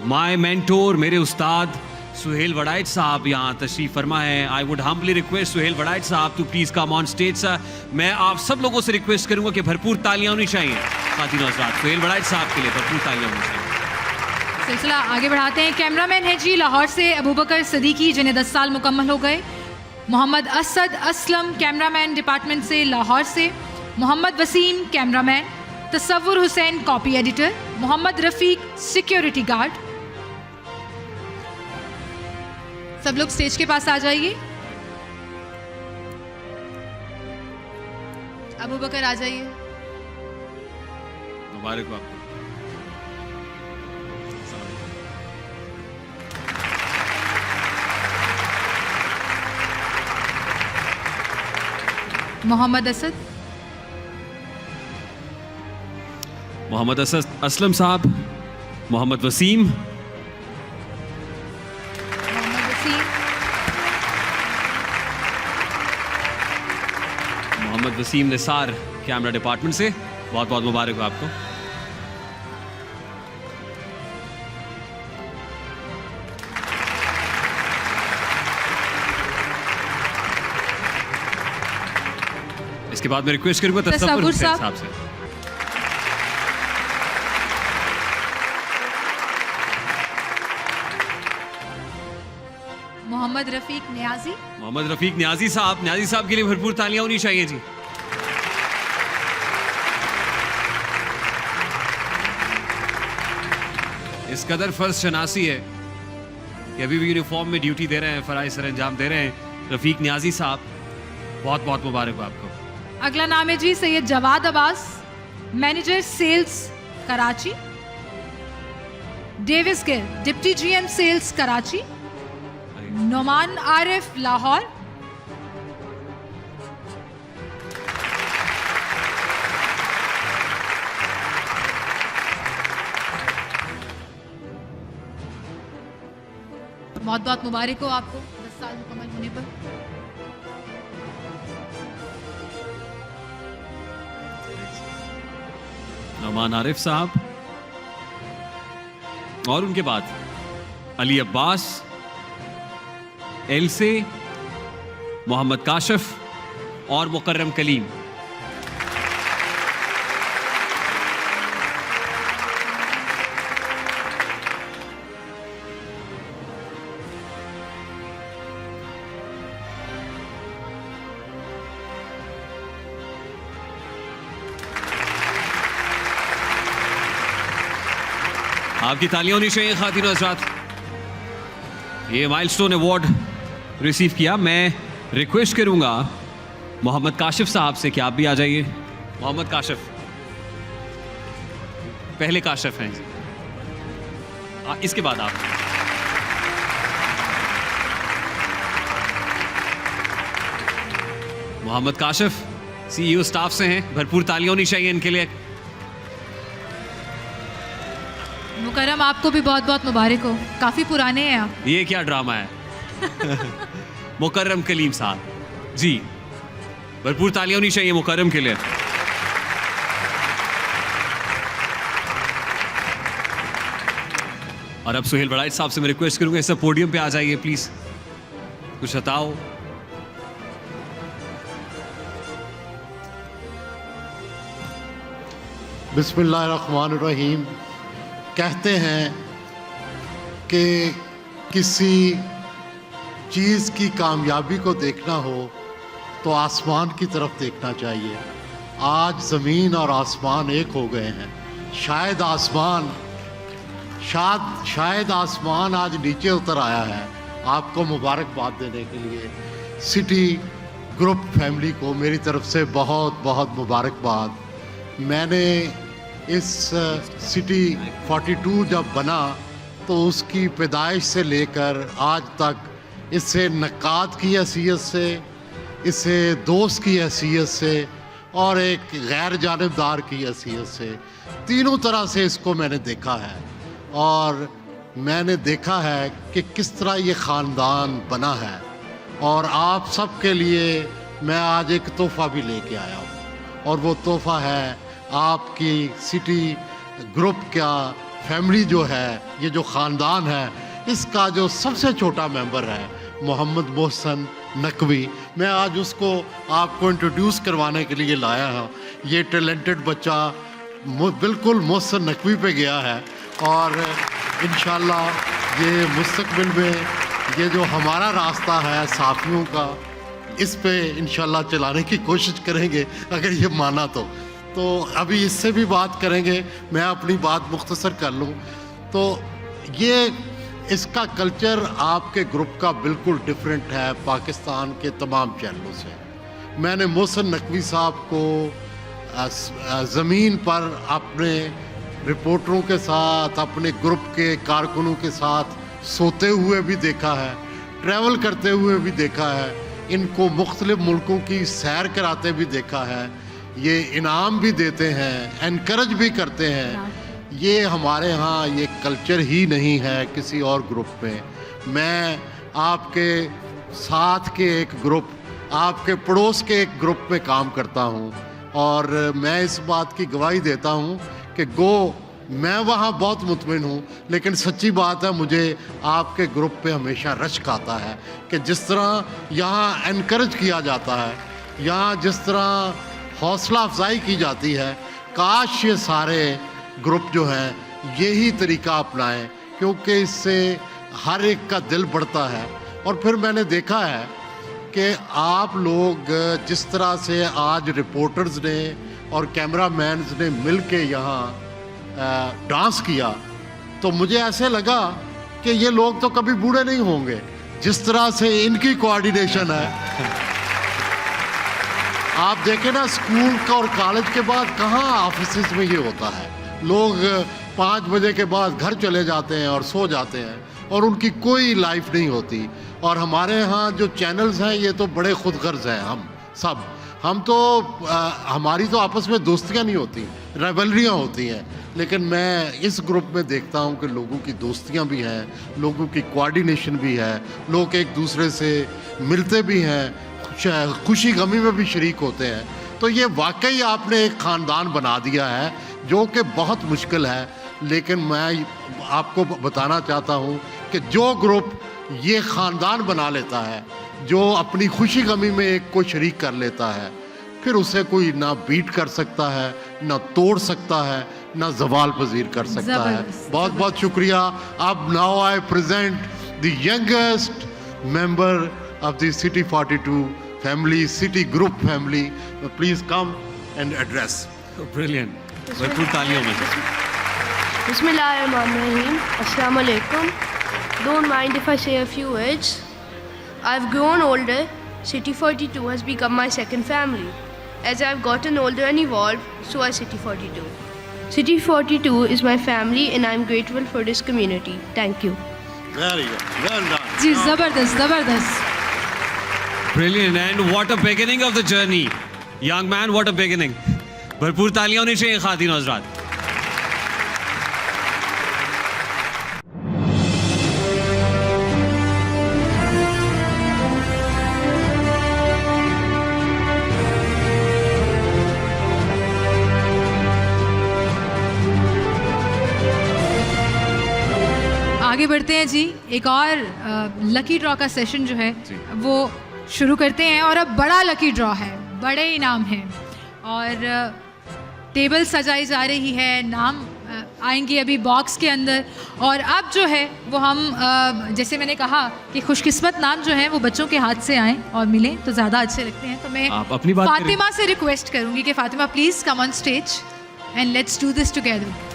my mentor, मेरे उस्ताद सुहेल वड़ाइच साहब यहाँ तशरीफ फरमा है। I would humbly request Suhail Warraich sahab to please come on stage sir. मैं आप सब लोगों से रिक्वेस्ट करूँगा कि भरपूर तालियाँ होनी चाहिए खातिन और हज़रात, सुहेल वड़ाइच साहब के लिए भरपूर तालियाँ होनी चाहिए। सिलसिला आगे बढ़ाते हैं। कैमरामैन है जी लाहौर से अबूबकर सदीकी, जिन्हें 10 साल मुकम्मल हो गए। मोहम्मद असद असलम कैमरामैन डिपार्टमेंट से लाहौर से। Mohammad Waseem cameraman. Tasawwur Hussain copy editor. Mohammad Rafiq security guard. सब लोग स्टेज के पास आ जाइए। अबूबकर आ जाइए। मुबारक हो आपको। मोहम्मद असद। मोहम्मद असलम साहब, मोहम्मद वसीम, मोहम्मद वसीम निसार कैमरा डिपार्टमेंट से, बहुत बहुत मुबारक हो आपको। इसके बाद मैं रिक्वेस्ट करूंगा तसव्वुर हुसैन साहब से। मोहम्मद रफीक नियाजी, मोहम्मद रफीक न्याजी साहब के लिए भरपूर तालियां होनी चाहिए जी। इस कदर फर्ज शनासी है कि अभी भी यूनिफॉर्म में ड्यूटी दे रहे हैं, फराइज सर अंजाम दे रहे हैं। रफीक न्याजी साहब, बहुत बहुत मुबारक हो आपको। अगला नाम है जी Syed Jawad Abbas, manager sales Karachi. Davis Gill, deputy GM sales Karachi. Noman Arif Lahore. बहुत बहुत मुबारक हो आपको 10 साल मुकम्मल होने पर। नोमान आरिफ साहब और उनके बाद अली अब्बास, एल से मोहम्मद काशिफ और मुकर्रम कलीम। आपकी तालियां होनी चाहिए खातिन और हज़रात। ये माइलस्टोन अवार्ड रिसीव किया। मैं रिक्वेस्ट करूंगा मोहम्मद काशिफ साहब से कि आप भी आ जाइए। मोहम्मद काशिफ, पहले काशिफ हैं जी, इसके बाद आप। मोहम्मद काशिफ सीईओ स्टाफ से हैं, भरपूर तालियां होनी चाहिए इनके लिए। मुकर्रम, आपको भी बहुत बहुत मुबारक हो, काफ़ी पुराने हैं आप। ये क्या ड्रामा है। मुकर्रम कलीम साहब जी, भरपूर तालियां होनी चाहिए मुकर्रम के लिए। और अब सुहेल बड़ाइच साहब से मैं रिक्वेस्ट करूंगा इस पोडियम पे आ जाइए प्लीज, कुछ बताओ। बिस्मिल्लाहिर्रहमानिर्रहीम। कहते हैं कि किसी चीज़ की कामयाबी को देखना हो तो आसमान की तरफ देखना चाहिए। आज ज़मीन और आसमान एक हो गए हैं। शायद आसमान आज नीचे उतर आया है। आपको मुबारकबाद देने के लिए सिटी ग्रुप फैमिली को मेरी तरफ से बहुत बहुत मुबारकबाद। मैंने इस सिटी 42 जब बना तो उसकी पैदाइश से लेकर आज तक इसे नक्काद की हैसियत से, इसे दोस्त की हैसियत से और एक गैर जानिबदार की हैसियत से, तीनों तरह से इसको मैंने देखा है। और मैंने देखा है कि किस तरह ये ख़ानदान बना है। और आप सब के लिए मैं आज एक तोहफ़ा भी लेके आया हूँ, और वो तोहफ़ा है आपकी सिटी ग्रुप का फैमिली जो है, ये जो ख़ानदान है, इसका जो सबसे छोटा मेंबर है मोहम्मद मोहसन नकवी। मैं आज उसको आपको इंट्रोड्यूस करवाने के लिए लाया हूँ। ये टैलेंटेड बच्चा बिल्कुल मोहसन नकवी पे गया है, और इंशाल्लाह ये मुस्तकबिल में ये जो हमारा रास्ता है साथियों का, इस पे इंशाल्लाह चलाने की कोशिश करेंगे अगर ये माना तो अभी इससे भी बात करेंगे। मैं अपनी बात मुख्तसर कर लूँ तो ये इसका कल्चर आपके ग्रुप का बिल्कुल डिफरेंट है पाकिस्तान के तमाम चैनलों से। मैंने मोहसन नकवी साहब को ज़मीन पर अपने रिपोर्टरों के साथ, अपने ग्रुप के कारकुनों के साथ सोते हुए भी देखा है, ट्रैवल करते हुए भी देखा है, इनको मुख्तलिफ़ मुल्कों की सैर कराते भी देखा है। ये इनाम भी देते हैं, एनकरेज भी करते हैं, ये हमारे यहाँ ये कल्चर ही नहीं है किसी और ग्रुप में। मैं आपके साथ के एक ग्रुप, आपके पड़ोस के एक ग्रुप में काम करता हूँ और मैं इस बात की गवाही देता हूँ कि मैं वहाँ बहुत मुतमिन हूँ, लेकिन सच्ची बात है मुझे आपके ग्रुप पे हमेशा रश्क आता है कि जिस तरह यहाँ एनकरेज किया जाता है, यहाँ जिस तरह हौसला अफजाई की जाती है, काश ये सारे ग्रुप जो हैं यही तरीका अपनाएं, क्योंकि इससे हर एक का दिल बढ़ता है। और फिर मैंने देखा है कि आप लोग जिस तरह से आज रिपोर्टर्स ने और कैमरामैन्स ने मिल के यहाँ डांस किया, तो मुझे ऐसे लगा कि ये लोग तो कभी बूढ़े नहीं होंगे, जिस तरह से इनकी कोऑर्डिनेशन है। आप देखें ना, स्कूल का और कॉलेज के बाद कहाँ ऑफिस में ये होता है, लोग 5 बजे के बाद घर चले जाते हैं और सो जाते हैं और उनकी कोई लाइफ नहीं होती। और हमारे यहाँ जो चैनल्स हैं ये तो बड़े खुदगर्ज हैं, हम तो हमारी तो आपस में दोस्तियाँ नहीं होती, रेवलरियाँ होती हैं, लेकिन मैं इस ग्रुप में देखता हूँ कि लोगों की दोस्तियाँ भी हैं, लोगों की कोऑर्डिनेशन भी है, लोग एक दूसरे से मिलते भी हैं, खुशी गमी में भी शरीक होते हैं। तो ये वाकई आपने एक ख़ानदान बना दिया है जो कि बहुत मुश्किल है, लेकिन मैं आपको बताना चाहता हूँ कि जो ग्रुप ये ख़ानदान बना लेता है, जो अपनी खुशी गमी में एक को शरीक कर लेता है, फिर उसे कोई ना बीट कर सकता है, ना तोड़ सकता है, ना जवाल पजीर कर सकता है। बहुत बहुत शुक्रिया। अब now I present the youngest member of the city 42 family, city group family. Please come and address. Brilliant, भरपूर तालियों में। Bismillahirrahmanirrahim. Assalamu alaikum. Don't mind if I say a few words. I've grown older. City 42 has become my second family. As I've gotten older and evolved, so has City 42. City 42 is my family and I'm grateful for this community. Thank you. Very good. Well done. जी ज़बरदस्त ज़बरदस्त। Brilliant, and what a beginning of the journey. Young man, what a beginning. भरपूर तालियां होनी चाहिए खातिन और हज़रात। आगे बढ़ते हैं जी, एक और लकी ड्रॉ का सेशन जो है वो शुरू करते हैं। और अब बड़ा लकी ड्रॉ है, बड़े इनाम हैं और टेबल सजाई जा रही है, नाम आएंगे अभी बॉक्स के अंदर। और अब जो है वो हम जैसे मैंने कहा कि खुशकिस्मत नाम जो है वो बच्चों के हाथ से आएँ और मिलें तो ज़्यादा अच्छे लगते हैं। तो मैं अपनी बात फातिमा से रिक्वेस्ट करूँगी कि Fatima please come on stage and let's do this together.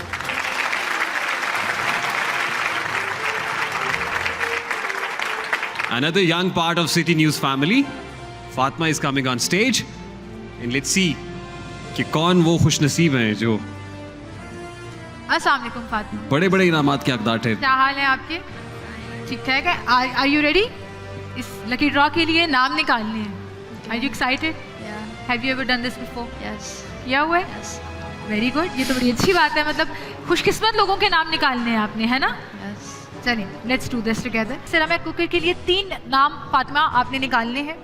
Another young part of City News family, Fatma is coming on stage, and let's see कि कौन वो खुशनसीब हैं जो अस्सलाम वालेकुम फातिमा। बड़े बड़े इनामात के हकदार थे। क्या हाल है आपके? ठीक ठाक है। Are you ready? इस लकी ड्रॉ के लिए नाम निकालने हैं। Are you excited? Have you ever done this before? Yes. किया हुआ है? यस। वेरी गुड, ये तो बड़ी अच्छी बात है, मतलब खुशकिस्मत लोगों के नाम निकालने हैं आपने, है ना? यस। चलिए let's do this together. Ceramic cooker के लिए 3 नाम फातिमा आपने निकालने हैं।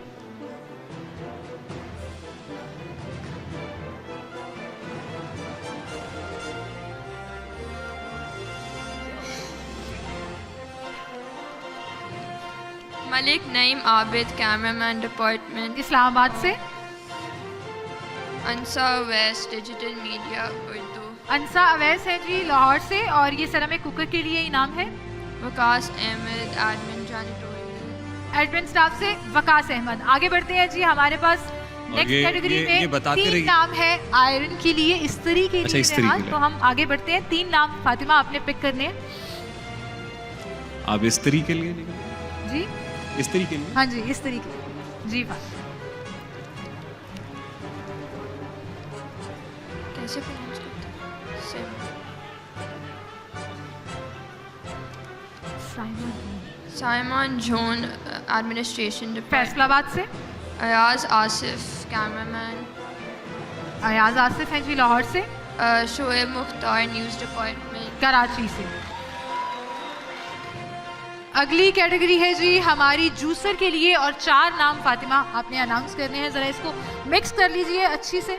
मलिक नईम आबिद, कैमरामैन डिपार्टमेंट, इस्लामाबाद से। अंसा अवैस, डिजिटल मीडिया उर्दू। अंसा अवैस है जी लाहौर से, और ये सेरामिक कुकर के लिए इनाम है। Waqas Ahmed, admin janitorial. Admin staff से वकास अहमद। आगे बढ़ते हैं जी, हमारे पास नेक्स्ट कैटेगरी में 3 नाम है आयरन के लिए, इस्त्री के लिए। तो हम आगे बढ़ते हैं, 3 नाम फातिमा आपने पिक करने हैं। आप इस्त्री के लिए जी? इस्त्री के लिए? हाँ जी, इस्त्री के लिए जी। कैसे प्रोनाउंस करते हैं? Simon zone, administration. फैसलाबाद से। अयाज आसिफ, कैमरामैन। अयाज आसिफ हैं जी लाहौर से। शोएब मुख्तार न्यूज़ डिपार्टमेंट कराची से। अगली कैटेगरी है जी हमारी जूसर के लिए और 4 नाम फातिमा आपने अनाउंस करने हैं, जरा इसको मिक्स कर लीजिए अच्छी से।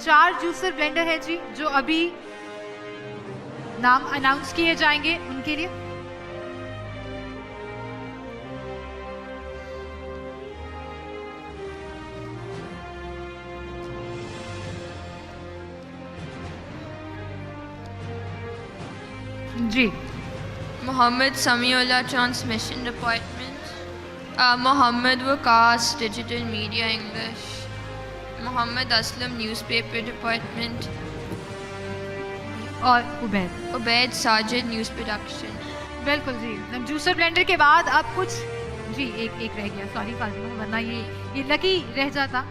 4 जूसर ब्लेंडर है जी जो अभी नाम अनाउंस किए जाएंगे उनके लिए। जी Mohammad Samiullah transmission department, Mohammad Waqas digital media English, Mohammad Aslam newspaper department और उबैद साजिद न्यूज़ प्रोडक्शन। बिल्कुल जी। जूसर ब्लेंडर के बाद अब कुछ जी एक रह गया, सॉरी फातिमा, वरना ये लकी रह जाता।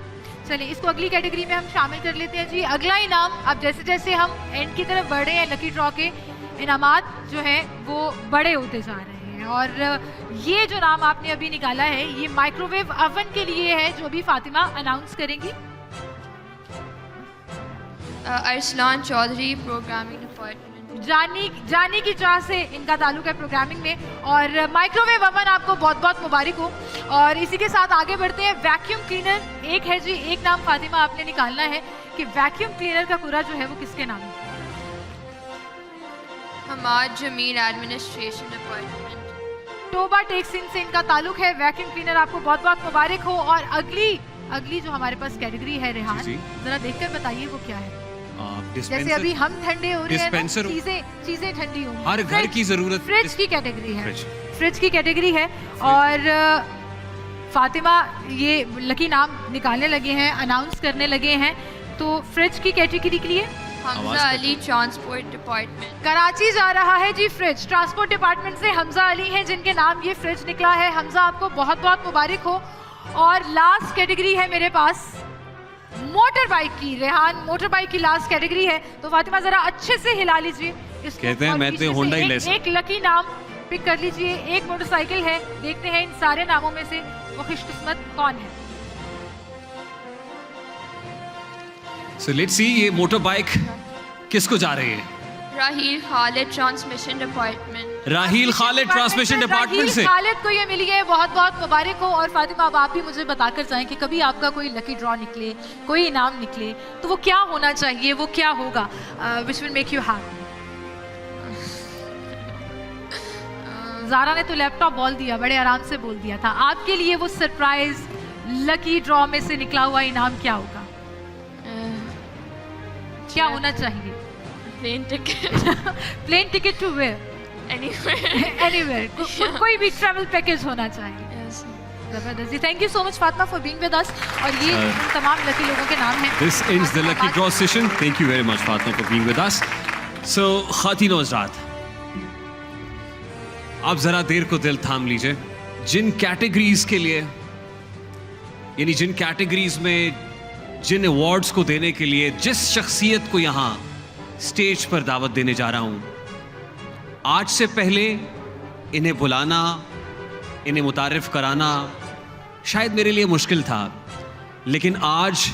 चलिए इसको अगली कैटेगरी में हम शामिल कर लेते हैं जी। अगला इनाम, अब जैसे जैसे हम एंड की तरफ बढ़ रहे हैं लकी ड्रॉ के इनामात जो हैं वो बड़े होते जा रहे हैं और ये जो नाम आपने अभी निकाला है ये माइक्रोवेव ओवन के लिए है जो भी फातिमा अनाउंस करेंगी। Arsalan Chaudhry programming department. जानी की चाह से इनका ताल्लुक है प्रोग्रामिंग में और माइक्रोवेव ओवन आपको बहुत बहुत मुबारक हो। और इसी के साथ आगे बढ़ते हैं। वैक्यूम क्लीनर एक है जी, एक नाम फातिमा आपने निकालना है कि वैक्यूम क्लीनर का पूरा जो है वो किसके नाम है। Hammad Jameel administration department. टोबा टेक्सिन से इनका ताल्लुक है। वैक्यूम क्लीनर आपको बहुत बहुत मुबारक हो। और अगली जो हमारे पास कैटेगरी है रेहान, जरा देखकर बताइए वो क्या है। जैसे अभी हम ठंडे हो रहे हैं ना, चीजें ठंडी होंगी, हर घर की जरूरत। फ्रिज की कैटेगरी है, फ्रिज की कैटेगरी है। और फातिमा ये लकी नाम निकालने लगे हैं, अनाउंस करने लगे हैं। तो फ्रिज की कैटेगरी के लिए हमजा अली ट्रांसपोर्ट डिपार्टमेंट। कराची जा रहा है जी फ्रिज। ट्रांसपोर्ट डिपार्टमेंट से हमजा अली हैं जिनके नाम ये फ्रिज निकला है। हमजा आपको बहुत बहुत मुबारक हो। और लास्ट कैटेगरी है मेरे पास मोटर बाइक की। रेहान मोटर बाइक की लास्ट कैटेगरी है, तो फातिमा जरा अच्छे से हिला लीजिए इसको। कहते हैं मैं तो होंडा ही ले सकता। एक लकी नाम पिक कर लीजिए। एक मोटरसाइकिल है, देखते हैं इन सारे नामों में से वो खुशकिस्मत कौन है। So let's see ये मोटर बाइक किसको जा रही है। राहील खालिद ट्रांसमिशन डिपार्टमेंट। राहील खालिद ट्रांसमिशन डिपार्टमेंट से खालिद को ये मिली है, बहुत बहुत मुबारक हो। और फातिमा अब आप भी मुझे बताकर जाएं कि कभी आपका कोई लकी ड्रॉ निकले, कोई इनाम निकले तो वो क्या होना चाहिए, वो क्या होगा which will make you happy. Zara ने तो लैपटॉप बोल दिया, बड़े आराम से बोल दिया था। आपके लिए वो सरप्राइज लकी ड्रॉ में से निकला हुआ इनाम क्या होगा, क्या होना चाहिए। Plane ticket. Plane ticket to where, anywhere कोई भी ट्रैवल पैकेज होना चाहिए। जबरदस्त जी, thank you so much Fatima for being with us. और ये उन तमाम लकी लोगों के नाम हैं। This ends the lucky draw session. Thank you very much Fatima for being with us. So ख़ातिन हज़रात, आप जरा देर को दिल थाम लीजिए। जिन कैटेगरीज के लिए, यानी जिन कैटेगरीज में जिन अवार्ड्स को देने के लिए जिस शख्सियत को यहाँ स्टेज पर दावत देने जा रहा हूँ, आज से पहले इन्हें बुलाना, इन्हें मुतारिफ कराना शायद मेरे लिए मुश्किल था, लेकिन आज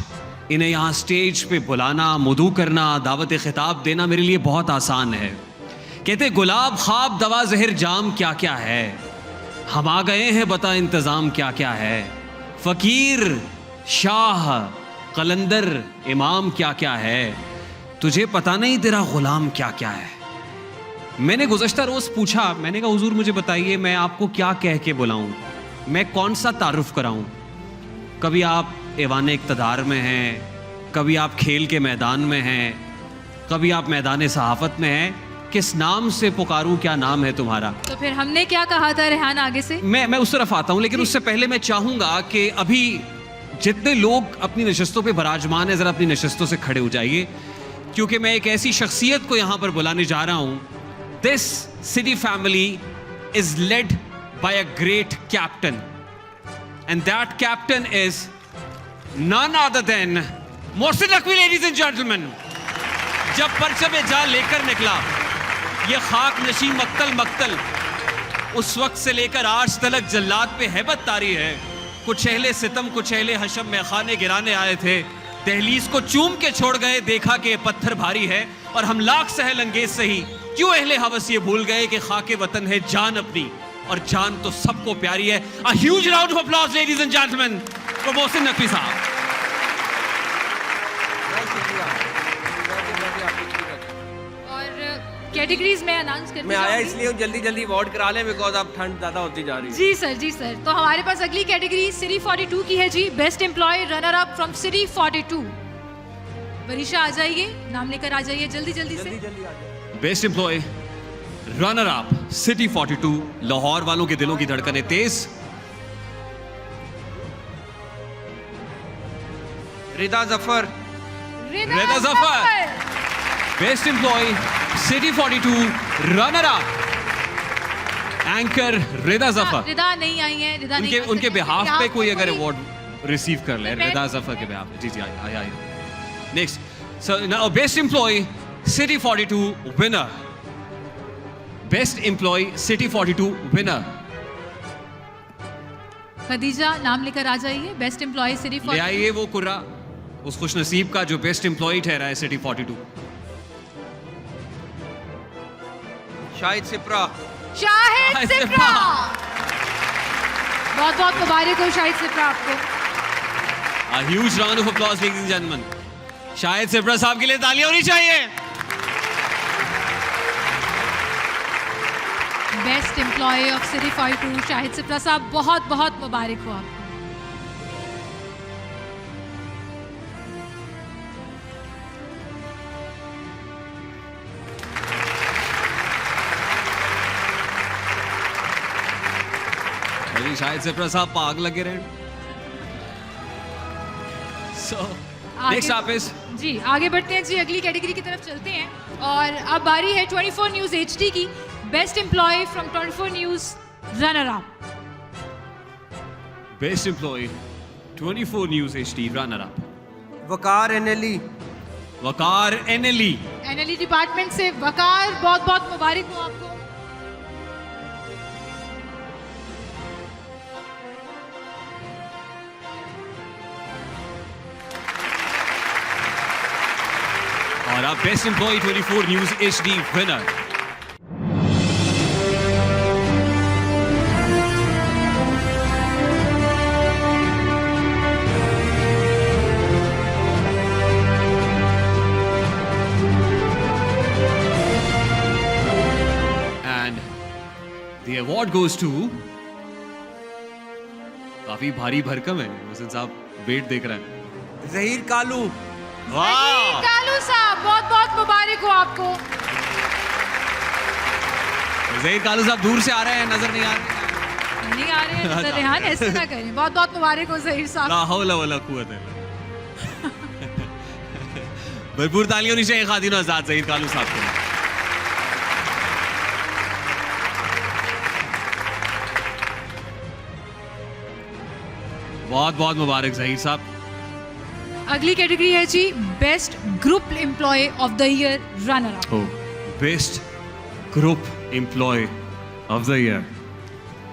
इन्हें यहाँ स्टेज पे बुलाना, मदू करना, दावत खिताब देना मेरे लिए बहुत आसान है। कहते गुलाब ख्वाब दवा जहर जाम क्या क्या है, हम आ गए हैं बता इंतज़ाम क्या क्या है, फ़कीर शाह कलंदर इमाम क्या क्या है, तुझे पता नहीं तेरा गुलाम क्या क्या है। मैंने गुज़श्ता रोज़ पूछा, मैंने कहा हुजूर मुझे बताइए मैं आपको क्या कह के बुलाऊं, मैं कौन सा तारुफ कराऊं। कभी आप ऐवान इक़्तिदार में हैं, कभी आप खेल के मैदान में हैं, कभी आप मैदान सहाफ़त में हैं, किस नाम से पुकारूं, क्या नाम है तुम्हारा। तो फिर हमने क्या कहा था रेहान आगे से। मैं उस तरफ आता हूं, लेकिन उससे पहले मैं चाहूंगा कि अभी जितने लोग अपनी नशस्तों पे बराजमान है, ज़रा अपनी नशस्तों से खड़े हो जाइए, क्योंकि मैं एक ऐसी शख्सियत को यहाँ पर बुलाने जा रहा हूँ। This city family is led by a great captain, and that captain is none other than Mohsin Naqvi. Ladies and gentleman, जब परचम जा लेकर निकला ये खाक नशी मक्तल मक्तल, उस वक्त से लेकर आज तलक जल्लाद पे हैबत तारी है। कुछ अहले सितम कुछ अहले हशम में खाने गिराने आए थे, दहलीज को चूम के छोड़ गए, देखा कि ये पत्थर भारी है। और हम लाख सहल अंगेज सही, क्यों अहले हवस ये भूल गए कि खाके वतन है जान अपनी, और जान तो सबको प्यारी है। A huge round of applause, ladies and gentlemen, for Mohsin Naqvi साहब। कैटेगरीज में अनाउंस करती मैं आया इसलिए हूँ, जल्दी जल्दी अवार्ड करा लें, बिकॉज अब ठंड ज़्यादा होती जा रही है। जी सर, जी सर। तो हमारे पास अगली कैटेगरी सिटी 42 की है जी, best employ runner up from city 42। Varisha आ जाइए, नाम लेकर आ जाइए जल्दी जल्दी से। Best employ runner up city 42, Lahore वालों के दिलों की धड़कनें तेज। Rida Zafar. Rida Zafar. Best employ city 42 runner up anchor Rida Zafar. Rida नहीं आई है, रिदा नहीं उनके बिहाफ पे कोई अगर अवार्ड रिसीव कर ले रिदा जफर के बिहाफ। जी जी आया। Next, so now best employ city 42 winner. Best employ city 42 winner Khadija, नाम लेकर आ जाइए। बेस्ट एम्प्लॉय सिटी 42 ले आइए वो कुर्रा, उस खुशनसीब का जो बेस्ट एम्प्लॉय ठहरा है सिटी 42। शाहिद सिप्रा। शाहिद सिप्रा, बहुत बहुत मुबारक हो शाहिद सिप्रा आपको। A huge round of applause, ladies and gentlemen. Shahid Sipra साहब के लिए तालियां होनी चाहिए। Best employ of city 42 Shahid Sipra sahab, बहुत बहुत मुबारक हो आपको। शाहिद सिप्रा साहब पाग लगे रहे। So, next up is जी आगे बढ़ते हैं जी, अगली कैटेगरी की तरफ चलते हैं। और अब बारी है 24 न्यूज़ HD की, best employee from 24 news runner up. Best employee 24 news HD runner up Waqar NLE। Waqar NLE। NLE department से वकार, बहुत बहुत मुबारक हो आपको। और आप best employee 24 news HD winner. And the award goes to, काफी भारी भरकम है, मोहसिन साहब वेट देख रहे हैं। जहीर कालू। वाह कालू साहब, बहुत बहुत मुबारक हो आपको। जहीर कालू साहब दूर से आ रहे हैं, नजर नहीं आ रहे। नहीं आ रहे हैं नजर, रेहान ऐसे ना करें। बहुत बहुत मुबारक हो जहीर साहब। ला हौला वला कुव्वत इल्ला। भरपूर तालियां होनी चाहिए खातिन आजाद जहीर कालू साहब के लिए। बहुत बहुत मुबारक जहीर साहब। अगली कैटेगरी है जी, best group employ of the year runner up. Best group employ of the year,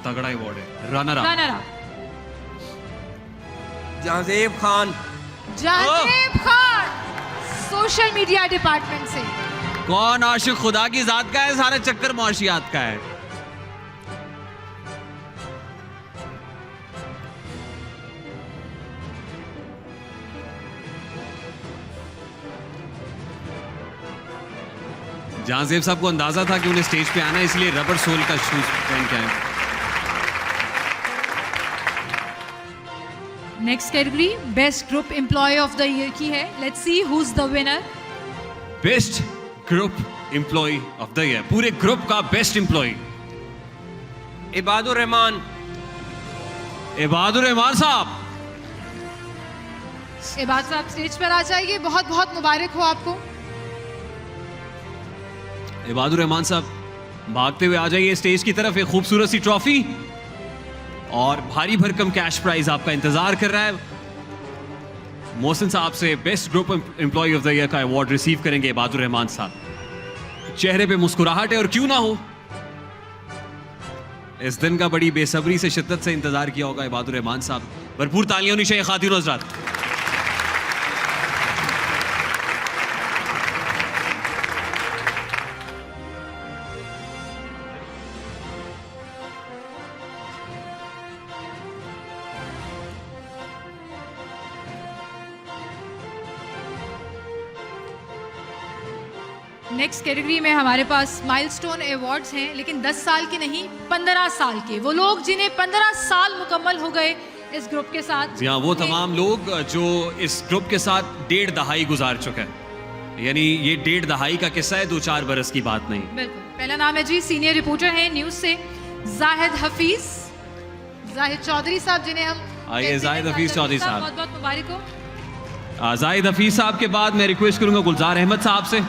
तगड़ा अवार्ड है। Runner up Jahanzeb Khan. Jahanzeb Khan, social media department से। कौन आशिक खुदा की जात का है, सारा चक्कर मुआशियात का है। जहांजेब साहब को अंदाजा था कि उन्हें स्टेज पे आना है, इसलिए रबर सोल का शूज पहन के आए। Next category best group employ of the year की है। Let's see who is the winner. Best group employ of the year, पूरे ग्रुप का बेस्ट एम्प्लॉय इबादुर रहमान। इबादुर रहमान साहब। इबाद साहब स्टेज पर आ जाइए, बहुत बहुत मुबारक हो आपको। इबादुर रहमान साहब भागते हुए आ जाइए स्टेज की तरफ। एक खूबसूरत सी ट्रॉफी और भारी भरकम कैश प्राइज आपका इंतजार कर रहा है। मोहसिन साहब से best group employ of the year का अवार्ड रिसीव करेंगे इबादुर रहमान साहब। चेहरे पे मुस्कुराहट है और क्यों ना हो। इस दिन का बड़ी बेसब्री से शिद्दत से इंतजार किया होगा इबादुर रहमान साहब। भरपूर तालियां होनी चाहिए खातिन और हज़रात। नेक्स्ट कैटेगरी में हमारे पास माइलस्टोन अवार्ड्स हैं, लेकिन 10 साल के नहीं, 15 साल के। वो लोग जिन्हें 15 साल मुकम्मल हो गए इस ग्रुप के साथ। जी हाँ, वो तमाम लोग जो इस ग्रुप के साथ 1.5 दहाई गुजार चुके हैं। यानी ये 1.5 दहाई का किस्सा है, 2-4 बरस की बात नहीं। बिल्कुल। पहला नाम है जी, सीनियर रिपोर्टर हैं न्यूज़ से जाहिद हफीज, जाहिद चौधरी साहब, जिन्हें हम आइए जाहिद हफीज चौधरी साहब, बहुत बहुत मुबारक हो। जाहिद हफीज साहब के बाद मैं रिक्वेस्ट करूंगा गुलजार अहमद साहब से।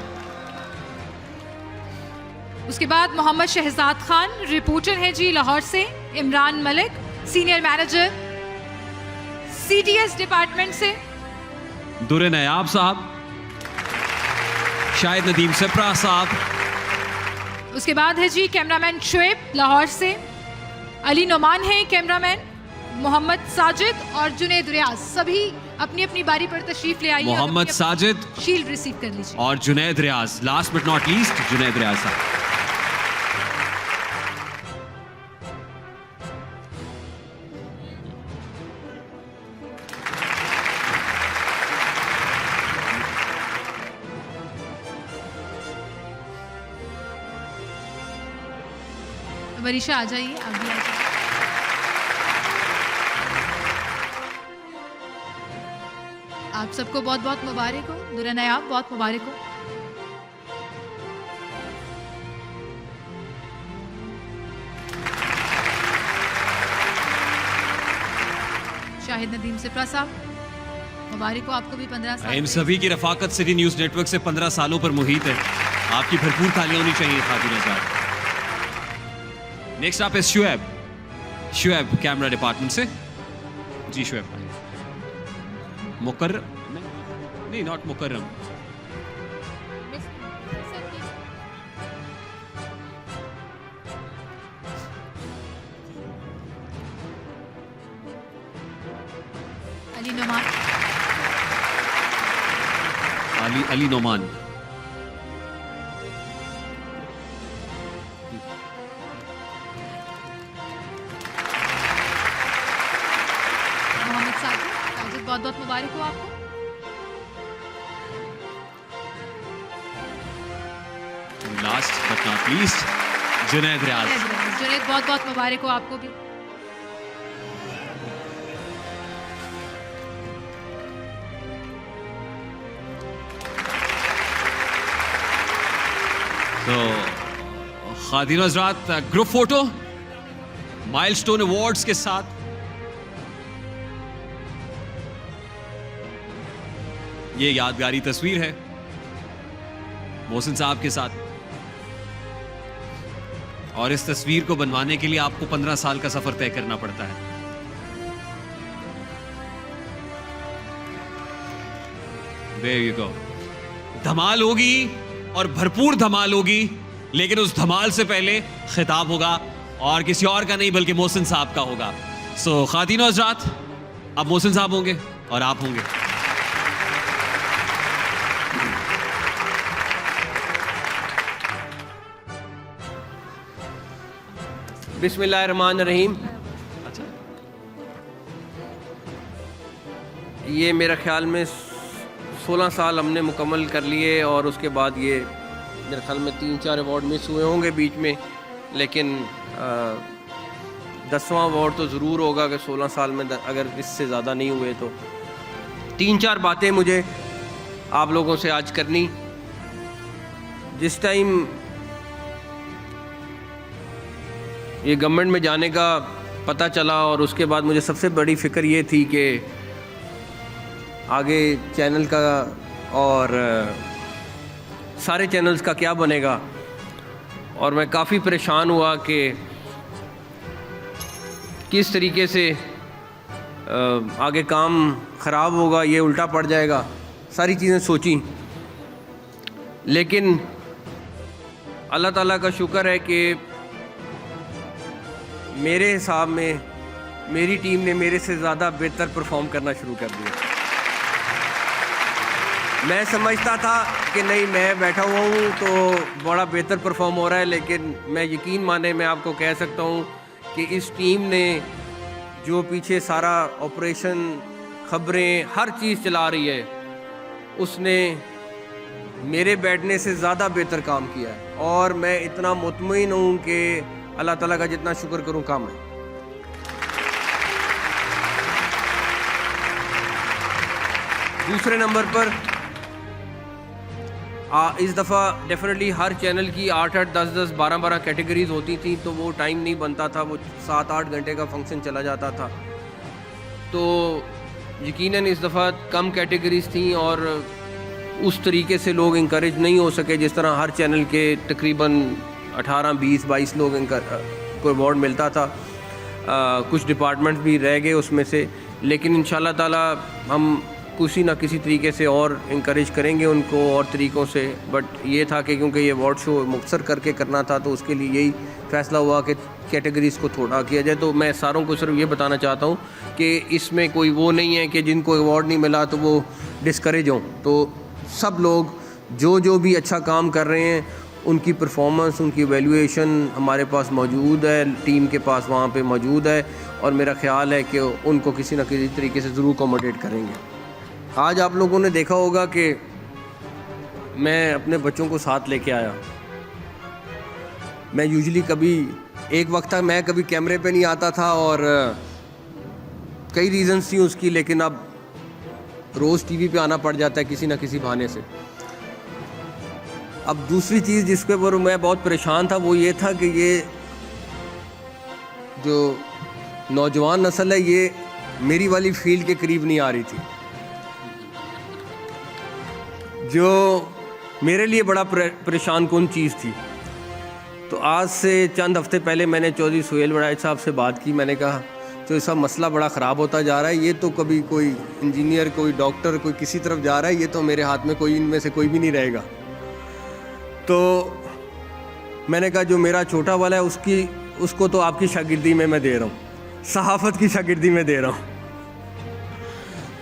उसके बाद मोहम्मद शहजाद खान, रिपोर्टर हैं जी लाहौर से। Imran Malik, senior manager CTS department से। दुरे नयाब साहब, शाहिद नदीम सिप्रा साहब। उसके बाद है जी कैमरामैन शुएब लाहौर से। अली नोमान है कैमरामैन। मोहम्मद साजिद और जुनैद रियाज, सभी अपनी अपनी बारी पर तशरीफ ले आइए। मोहम्मद साजिद शील्ड रिसीव कर लीजिए। और Junaid Riaz, last but not least Junaid Riaz sahab. Varisha आ जाइए, आप भी आ जाइए। आप सबको बहुत बहुत मुबारक हो। दुरा नयाब, बहुत मुबारक हो। शाहिद नदीम सिप्रा साहब, मुबारक हो आपको भी 15 साल। इन सभी की रफाकत सिटी न्यूज़ नेटवर्क से 15 सालों पर मुहित है। आपकी भरपूर तालियां होनी चाहिए खातिन हज़रात। नेक्स्ट आप है शुएब, शुएब कैमरा डिपार्टमेंट से। जी शुएब, मुकर्रम नहीं, नॉट मुकर्रम, अली नोमान, अली नोमान। बहुत बहुत मुबारक हो आपको। Last but not least Junaid Riaz. Junaid, बहुत बहुत मुबारक हो आपको भी। तो खातिन हज़रात, ग्रुप फोटो माइलस्टोन अवार्ड्स के साथ ये यादगारी तस्वीर है मोहसिन साहब के साथ। और इस तस्वीर को बनवाने के लिए आपको 15 साल का सफर तय करना पड़ता है। There you go। धमाल होगी और भरपूर धमाल होगी, लेकिन उस धमाल से पहले खिताब होगा और किसी और का नहीं बल्कि मोहसिन साहब का होगा। सो खातिन और हज़रात, अब मोहसिन साहब होंगे और आप होंगे। बिस्मिल्लाहिर्रहमानिर्रहीम। ये मेरा ख्याल में 16 साल हमने मुकम्मल कर लिए और उसके बाद ये मेरे ख्याल में 3-4 अवार्ड मिस हुए होंगे बीच में, लेकिन 10वां अवार्ड तो ज़रूर होगा कि 16 साल में अगर इससे ज़्यादा नहीं हुए तो। 3-4 बातें मुझे आप लोगों से आज करनी। जिस टाइम ये गवर्नमेंट में जाने का पता चला और उसके बाद मुझे सबसे बड़ी फ़िक्र ये थी कि आगे चैनल का और सारे चैनल्स का क्या बनेगा, और मैं काफ़ी परेशान हुआ कि किस तरीके से आगे काम ख़राब होगा, ये उल्टा पड़ जाएगा, सारी चीज़ें सोची। लेकिन अल्लाह ताला का शुक्र है कि मेरे हिसाब में मेरी टीम ने मेरे से ज़्यादा बेहतर परफॉर्म करना शुरू कर दिया। मैं समझता था कि नहीं, मैं बैठा हुआ हूँ तो बड़ा बेहतर परफॉर्म हो रहा है, लेकिन मैं यकीन माने मैं आपको कह सकता हूँ कि इस टीम ने जो पीछे सारा ऑपरेशन, खबरें, हर चीज़ चला रही है, उसने मेरे बैठने से ज़्यादा बेहतर काम किया है। और मैं इतना मुतमईन हूँ कि अल्लाह ताला का जितना शुक्र करूँ कम है। दूसरे नंबर पर इस दफ़ा डेफिनेटली हर चैनल की 8-8, 10-10, 12-12 कैटेगरीज होती थी, तो वो टाइम नहीं बनता था, वो 7-8 घंटे का फंक्शन चला जाता था। तो यकीनन इस दफ़ा कम कैटेगरीज थी और उस तरीके से लोग इंकरेज नहीं हो सके जिस तरह हर चैनल के तकरीबन 18, 20, 22 लोग को अवार्ड मिलता था। कुछ डिपार्टमेंट्स भी रह गए उसमें से, लेकिन इंशाल्लाह ताला हम किसी ना किसी तरीके से और इंकरेज करेंगे उनको और तरीक़ों से। बट ये था कि क्योंकि ये अवार्ड शो मुख्तसर करके करना था, तो उसके लिए यही फ़ैसला हुआ कि कैटेगरीज़ को थोड़ा किया जाए। तो मैं सारों को सिर्फ ये बताना चाहता हूँ कि इसमें कोई वो नहीं है कि जिनको अवार्ड नहीं मिला तो वो डिस्करेज हों। तो सब लोग जो भी अच्छा काम कर रहे हैं, उनकी परफॉर्मेंस, उनकी वैल्यूएशन हमारे पास मौजूद है, टीम के पास वहाँ पे मौजूद है, और मेरा ख़्याल है कि उनको किसी न किसी तरीके से ज़रूर अकोमोडेट करेंगे। आज आप लोगों ने देखा होगा कि मैं अपने बच्चों को साथ लेके आया। मैं यूजुअली कभी एक वक्त था मैं कभी कैमरे पे नहीं आता था, और कई रीज़न्स थी उसकी, लेकिन अब रोज़ टीवी पे आना पड़ जाता है किसी न किसी बहाने से। अब दूसरी चीज़ जिसके ऊपर मैं बहुत परेशान था वो ये था कि ये जो नौजवान नस्ल है ये मेरी वाली फील्ड के करीब नहीं आ रही थी, जो मेरे लिए बड़ा परेशान कौन चीज़ थी। तो आज से चंद हफ्ते पहले मैंने चौधरी सुहेल वड़ाई साहब से बात की। मैंने कहा तो सब मसला बड़ा ख़राब होता जा रहा है, ये तो कभी कोई इंजीनियर, कोई डॉक्टर, कोई किसी तरफ जा रहा है, ये तो मेरे हाथ में कोई इनमें से कोई भी नहीं रहेगा। तो मैंने कहा जो मेरा छोटा वाला है उसको तो आपकी शागिर्दी में मैं दे रहा हूँ, सहाफ़त की शागिर्दी में दे रहा हूँ।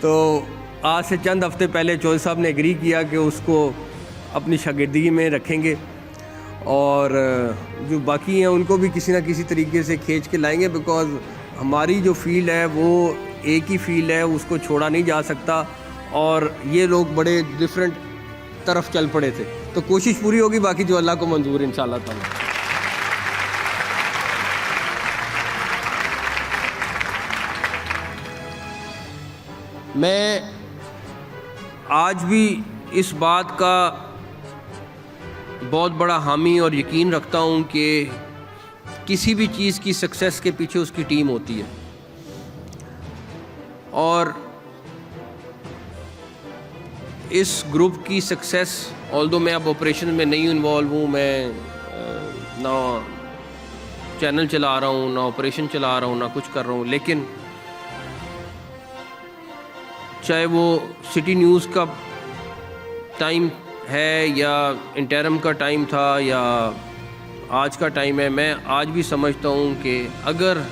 तो आज से चंद हफ्ते पहले चौधरी साहब ने एग्री किया कि उसको अपनी शागिर्दी में रखेंगे, और जो बाकी हैं उनको भी किसी ना किसी तरीके से खींच के लाएंगे, बिकॉज़ हमारी जो फील्ड है वो एक ही फील्ड है, उसको छोड़ा नहीं जा सकता, और ये लोग बड़े डिफरेंट तरफ चल पड़े थे। तो कोशिश पूरी होगी, बाकी जो अल्लाह को मंजूर है इंशाअल्लाह ताला। मैं आज भी इस बात का बहुत बड़ा हामी और यकीन रखता हूँ कि किसी भी चीज़ की सक्सेस के पीछे उसकी टीम होती है, और इस ग्रुप की सक्सेस, ऑल्दो मैं अब ऑपरेशन में नहीं इन्वॉल्व हूँ, मैं ना चैनल चला रहा हूँ, ना ऑपरेशन चला रहा हूँ, ना कुछ कर रहा हूँ, लेकिन चाहे वो सिटी न्यूज़ का टाइम है या इंटरम का टाइम था या आज का टाइम है, मैं आज भी समझता हूँ कि अगर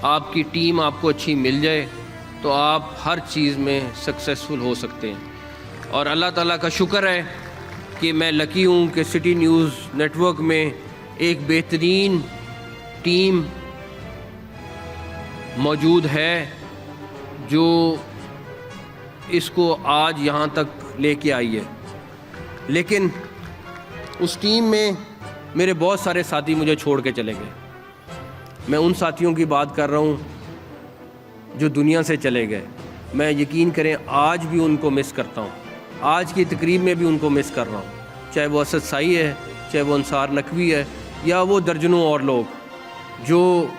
आपकी टीम आपको अच्छी मिल जाए तो आप हर चीज़ में सक्सेसफुल हो सकते हैं। और अल्लाह ताला का शुक्र है कि मैं लकी हूँ कि सिटी न्यूज़ नेटवर्क में एक बेहतरीन टीम मौजूद है जो इसको आज यहाँ तक लेके आई है। लेकिन उस टीम में मेरे बहुत सारे साथी मुझे छोड़ के चले गए। मैं उन साथियों की बात कर रहा हूँ जो दुनिया से चले गए। मैं यकीन करें आज भी उनको मिस करता हूँ, आज की तकरीब में भी उनको मिस कर रहा हूँ, चाहे वो असद साई है, चाहे वो अंसार नकवी है, या वो दर्जनों और लोग जो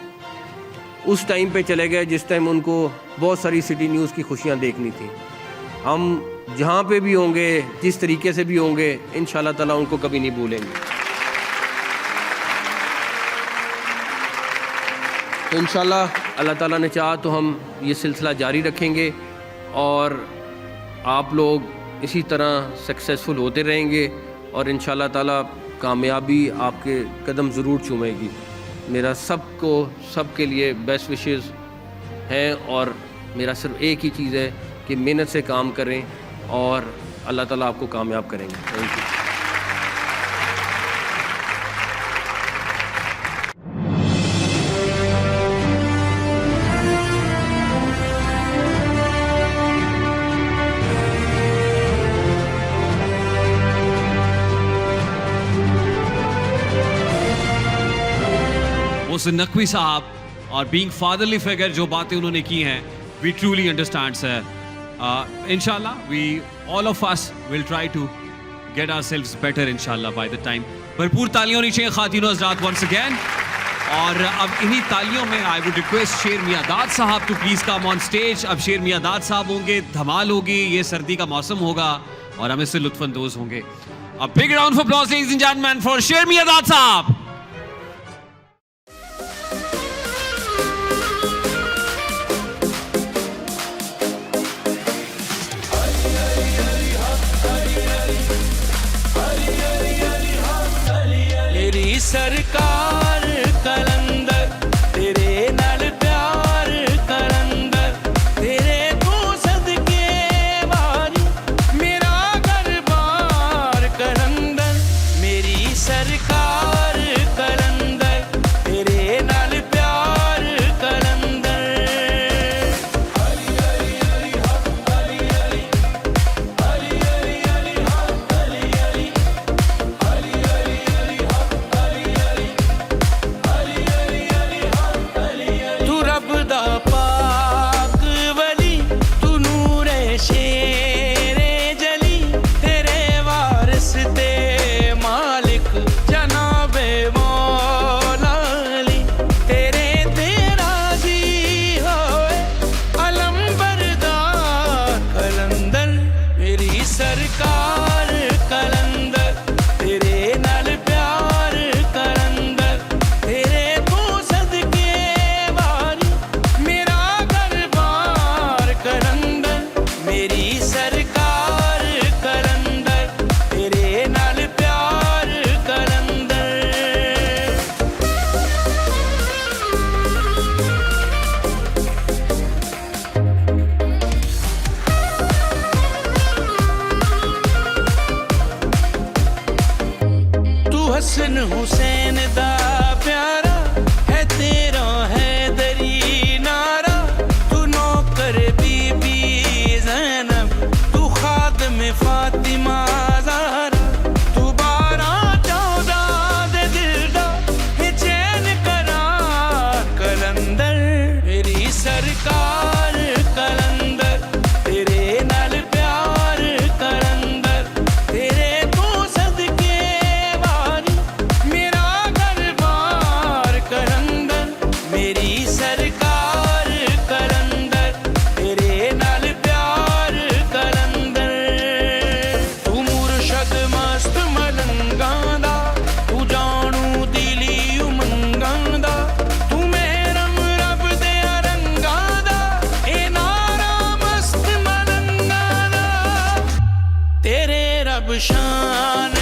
उस टाइम पे चले गए जिस टाइम उनको बहुत सारी सिटी न्यूज़ की खुशियाँ देखनी थी। हम जहाँ पे भी होंगे, जिस तरीके से भी होंगे, इंशाअल्लाह ताला उनको कभी नहीं भूलेंगे। तो इंशाअल्लाह अल्लाह ताला ने चाहा तो हम ये सिलसिला जारी रखेंगे और आप लोग इसी तरह सक्सेसफुल होते रहेंगे और इंशाअल्लाह ताला कामयाबी आपके कदम ज़रूर चूमेगी। मेरा सबके लिए बेस्ट विशेस हैं और मेरा सिर्फ एक ही चीज़ है कि मेहनत से काम करें और अल्लाह ताला आपको कामयाब करेंगे। Thank you. मोहसिन नकवी साहब और बीइंग फादरली फिगर जो बातें उन्होंने की हैं, वी ट्रूली अंडरस्टैंड सर। इंशाल्लाह we all of us will try to get ourselves better इंशाल्लाह बाय द टाइम। भरपूर तालियां होनी चाहिए खातिनों हज़रात वंस अगेन। और अब इन्हीं तालियों में I would request Sher Miandad sahab to please come on stage. अब शेर मियादाद साहब होंगे, धमाल होगी, ये सर्दी का मौसम होगा और हम इससे लुत्फानंदोज होंगे। A big round of applause, ladies and gentlemen, for Sher Miadad Saab. मेरी सरकार कलंदर तेरे नाल प्यार कलंदर तेरे तू सदके वारी मेरा घर बार कलंदर मेरी सरकार कलंदर तेरे नाल प्यार कलंदर हरी हरी हरी हक हरी हरी हरी हरी हरी हक हरी हरी हरी हरी हरी हक हरी हरी हरी हरी हरी हक हरी हरी तू रब दा पाक वली तू नूरे शेरे जली तेरे वारिस ते मालिक जनाबे मौला अली तेरे तेरा जी होए अलम बरदार कलंदर मेरी सरकार कलंदर तेरे नाल प्यार कलंदर तेरे तू सदके वारी मेरा घर बार कलंदर मेरी सरकार कलंदर तेरे नाल प्यार कलंदर तू हसन हुसैन दा प्यारा है तेरा है दरी नारा तू नौकर बीबी ज़ैनब तू खादम फातिमा ज़हरा तू 12-14 दे दिल दा है चैन करार कलंदर मेरी सरकार कलंदर तेरे नाल प्यार कलंदर तेरे तू सदके वारी मेरा घर बार कलंदर मेरी सरकार कलंदर तेरे नाल प्यार कलंदर तू मुर्शद मस्त मलंगां दा तू जानू दिली उमंगां दा तू मेहरम रब दे रंगां दा ए नारा मस्त मलंगां दा तेरे रब शान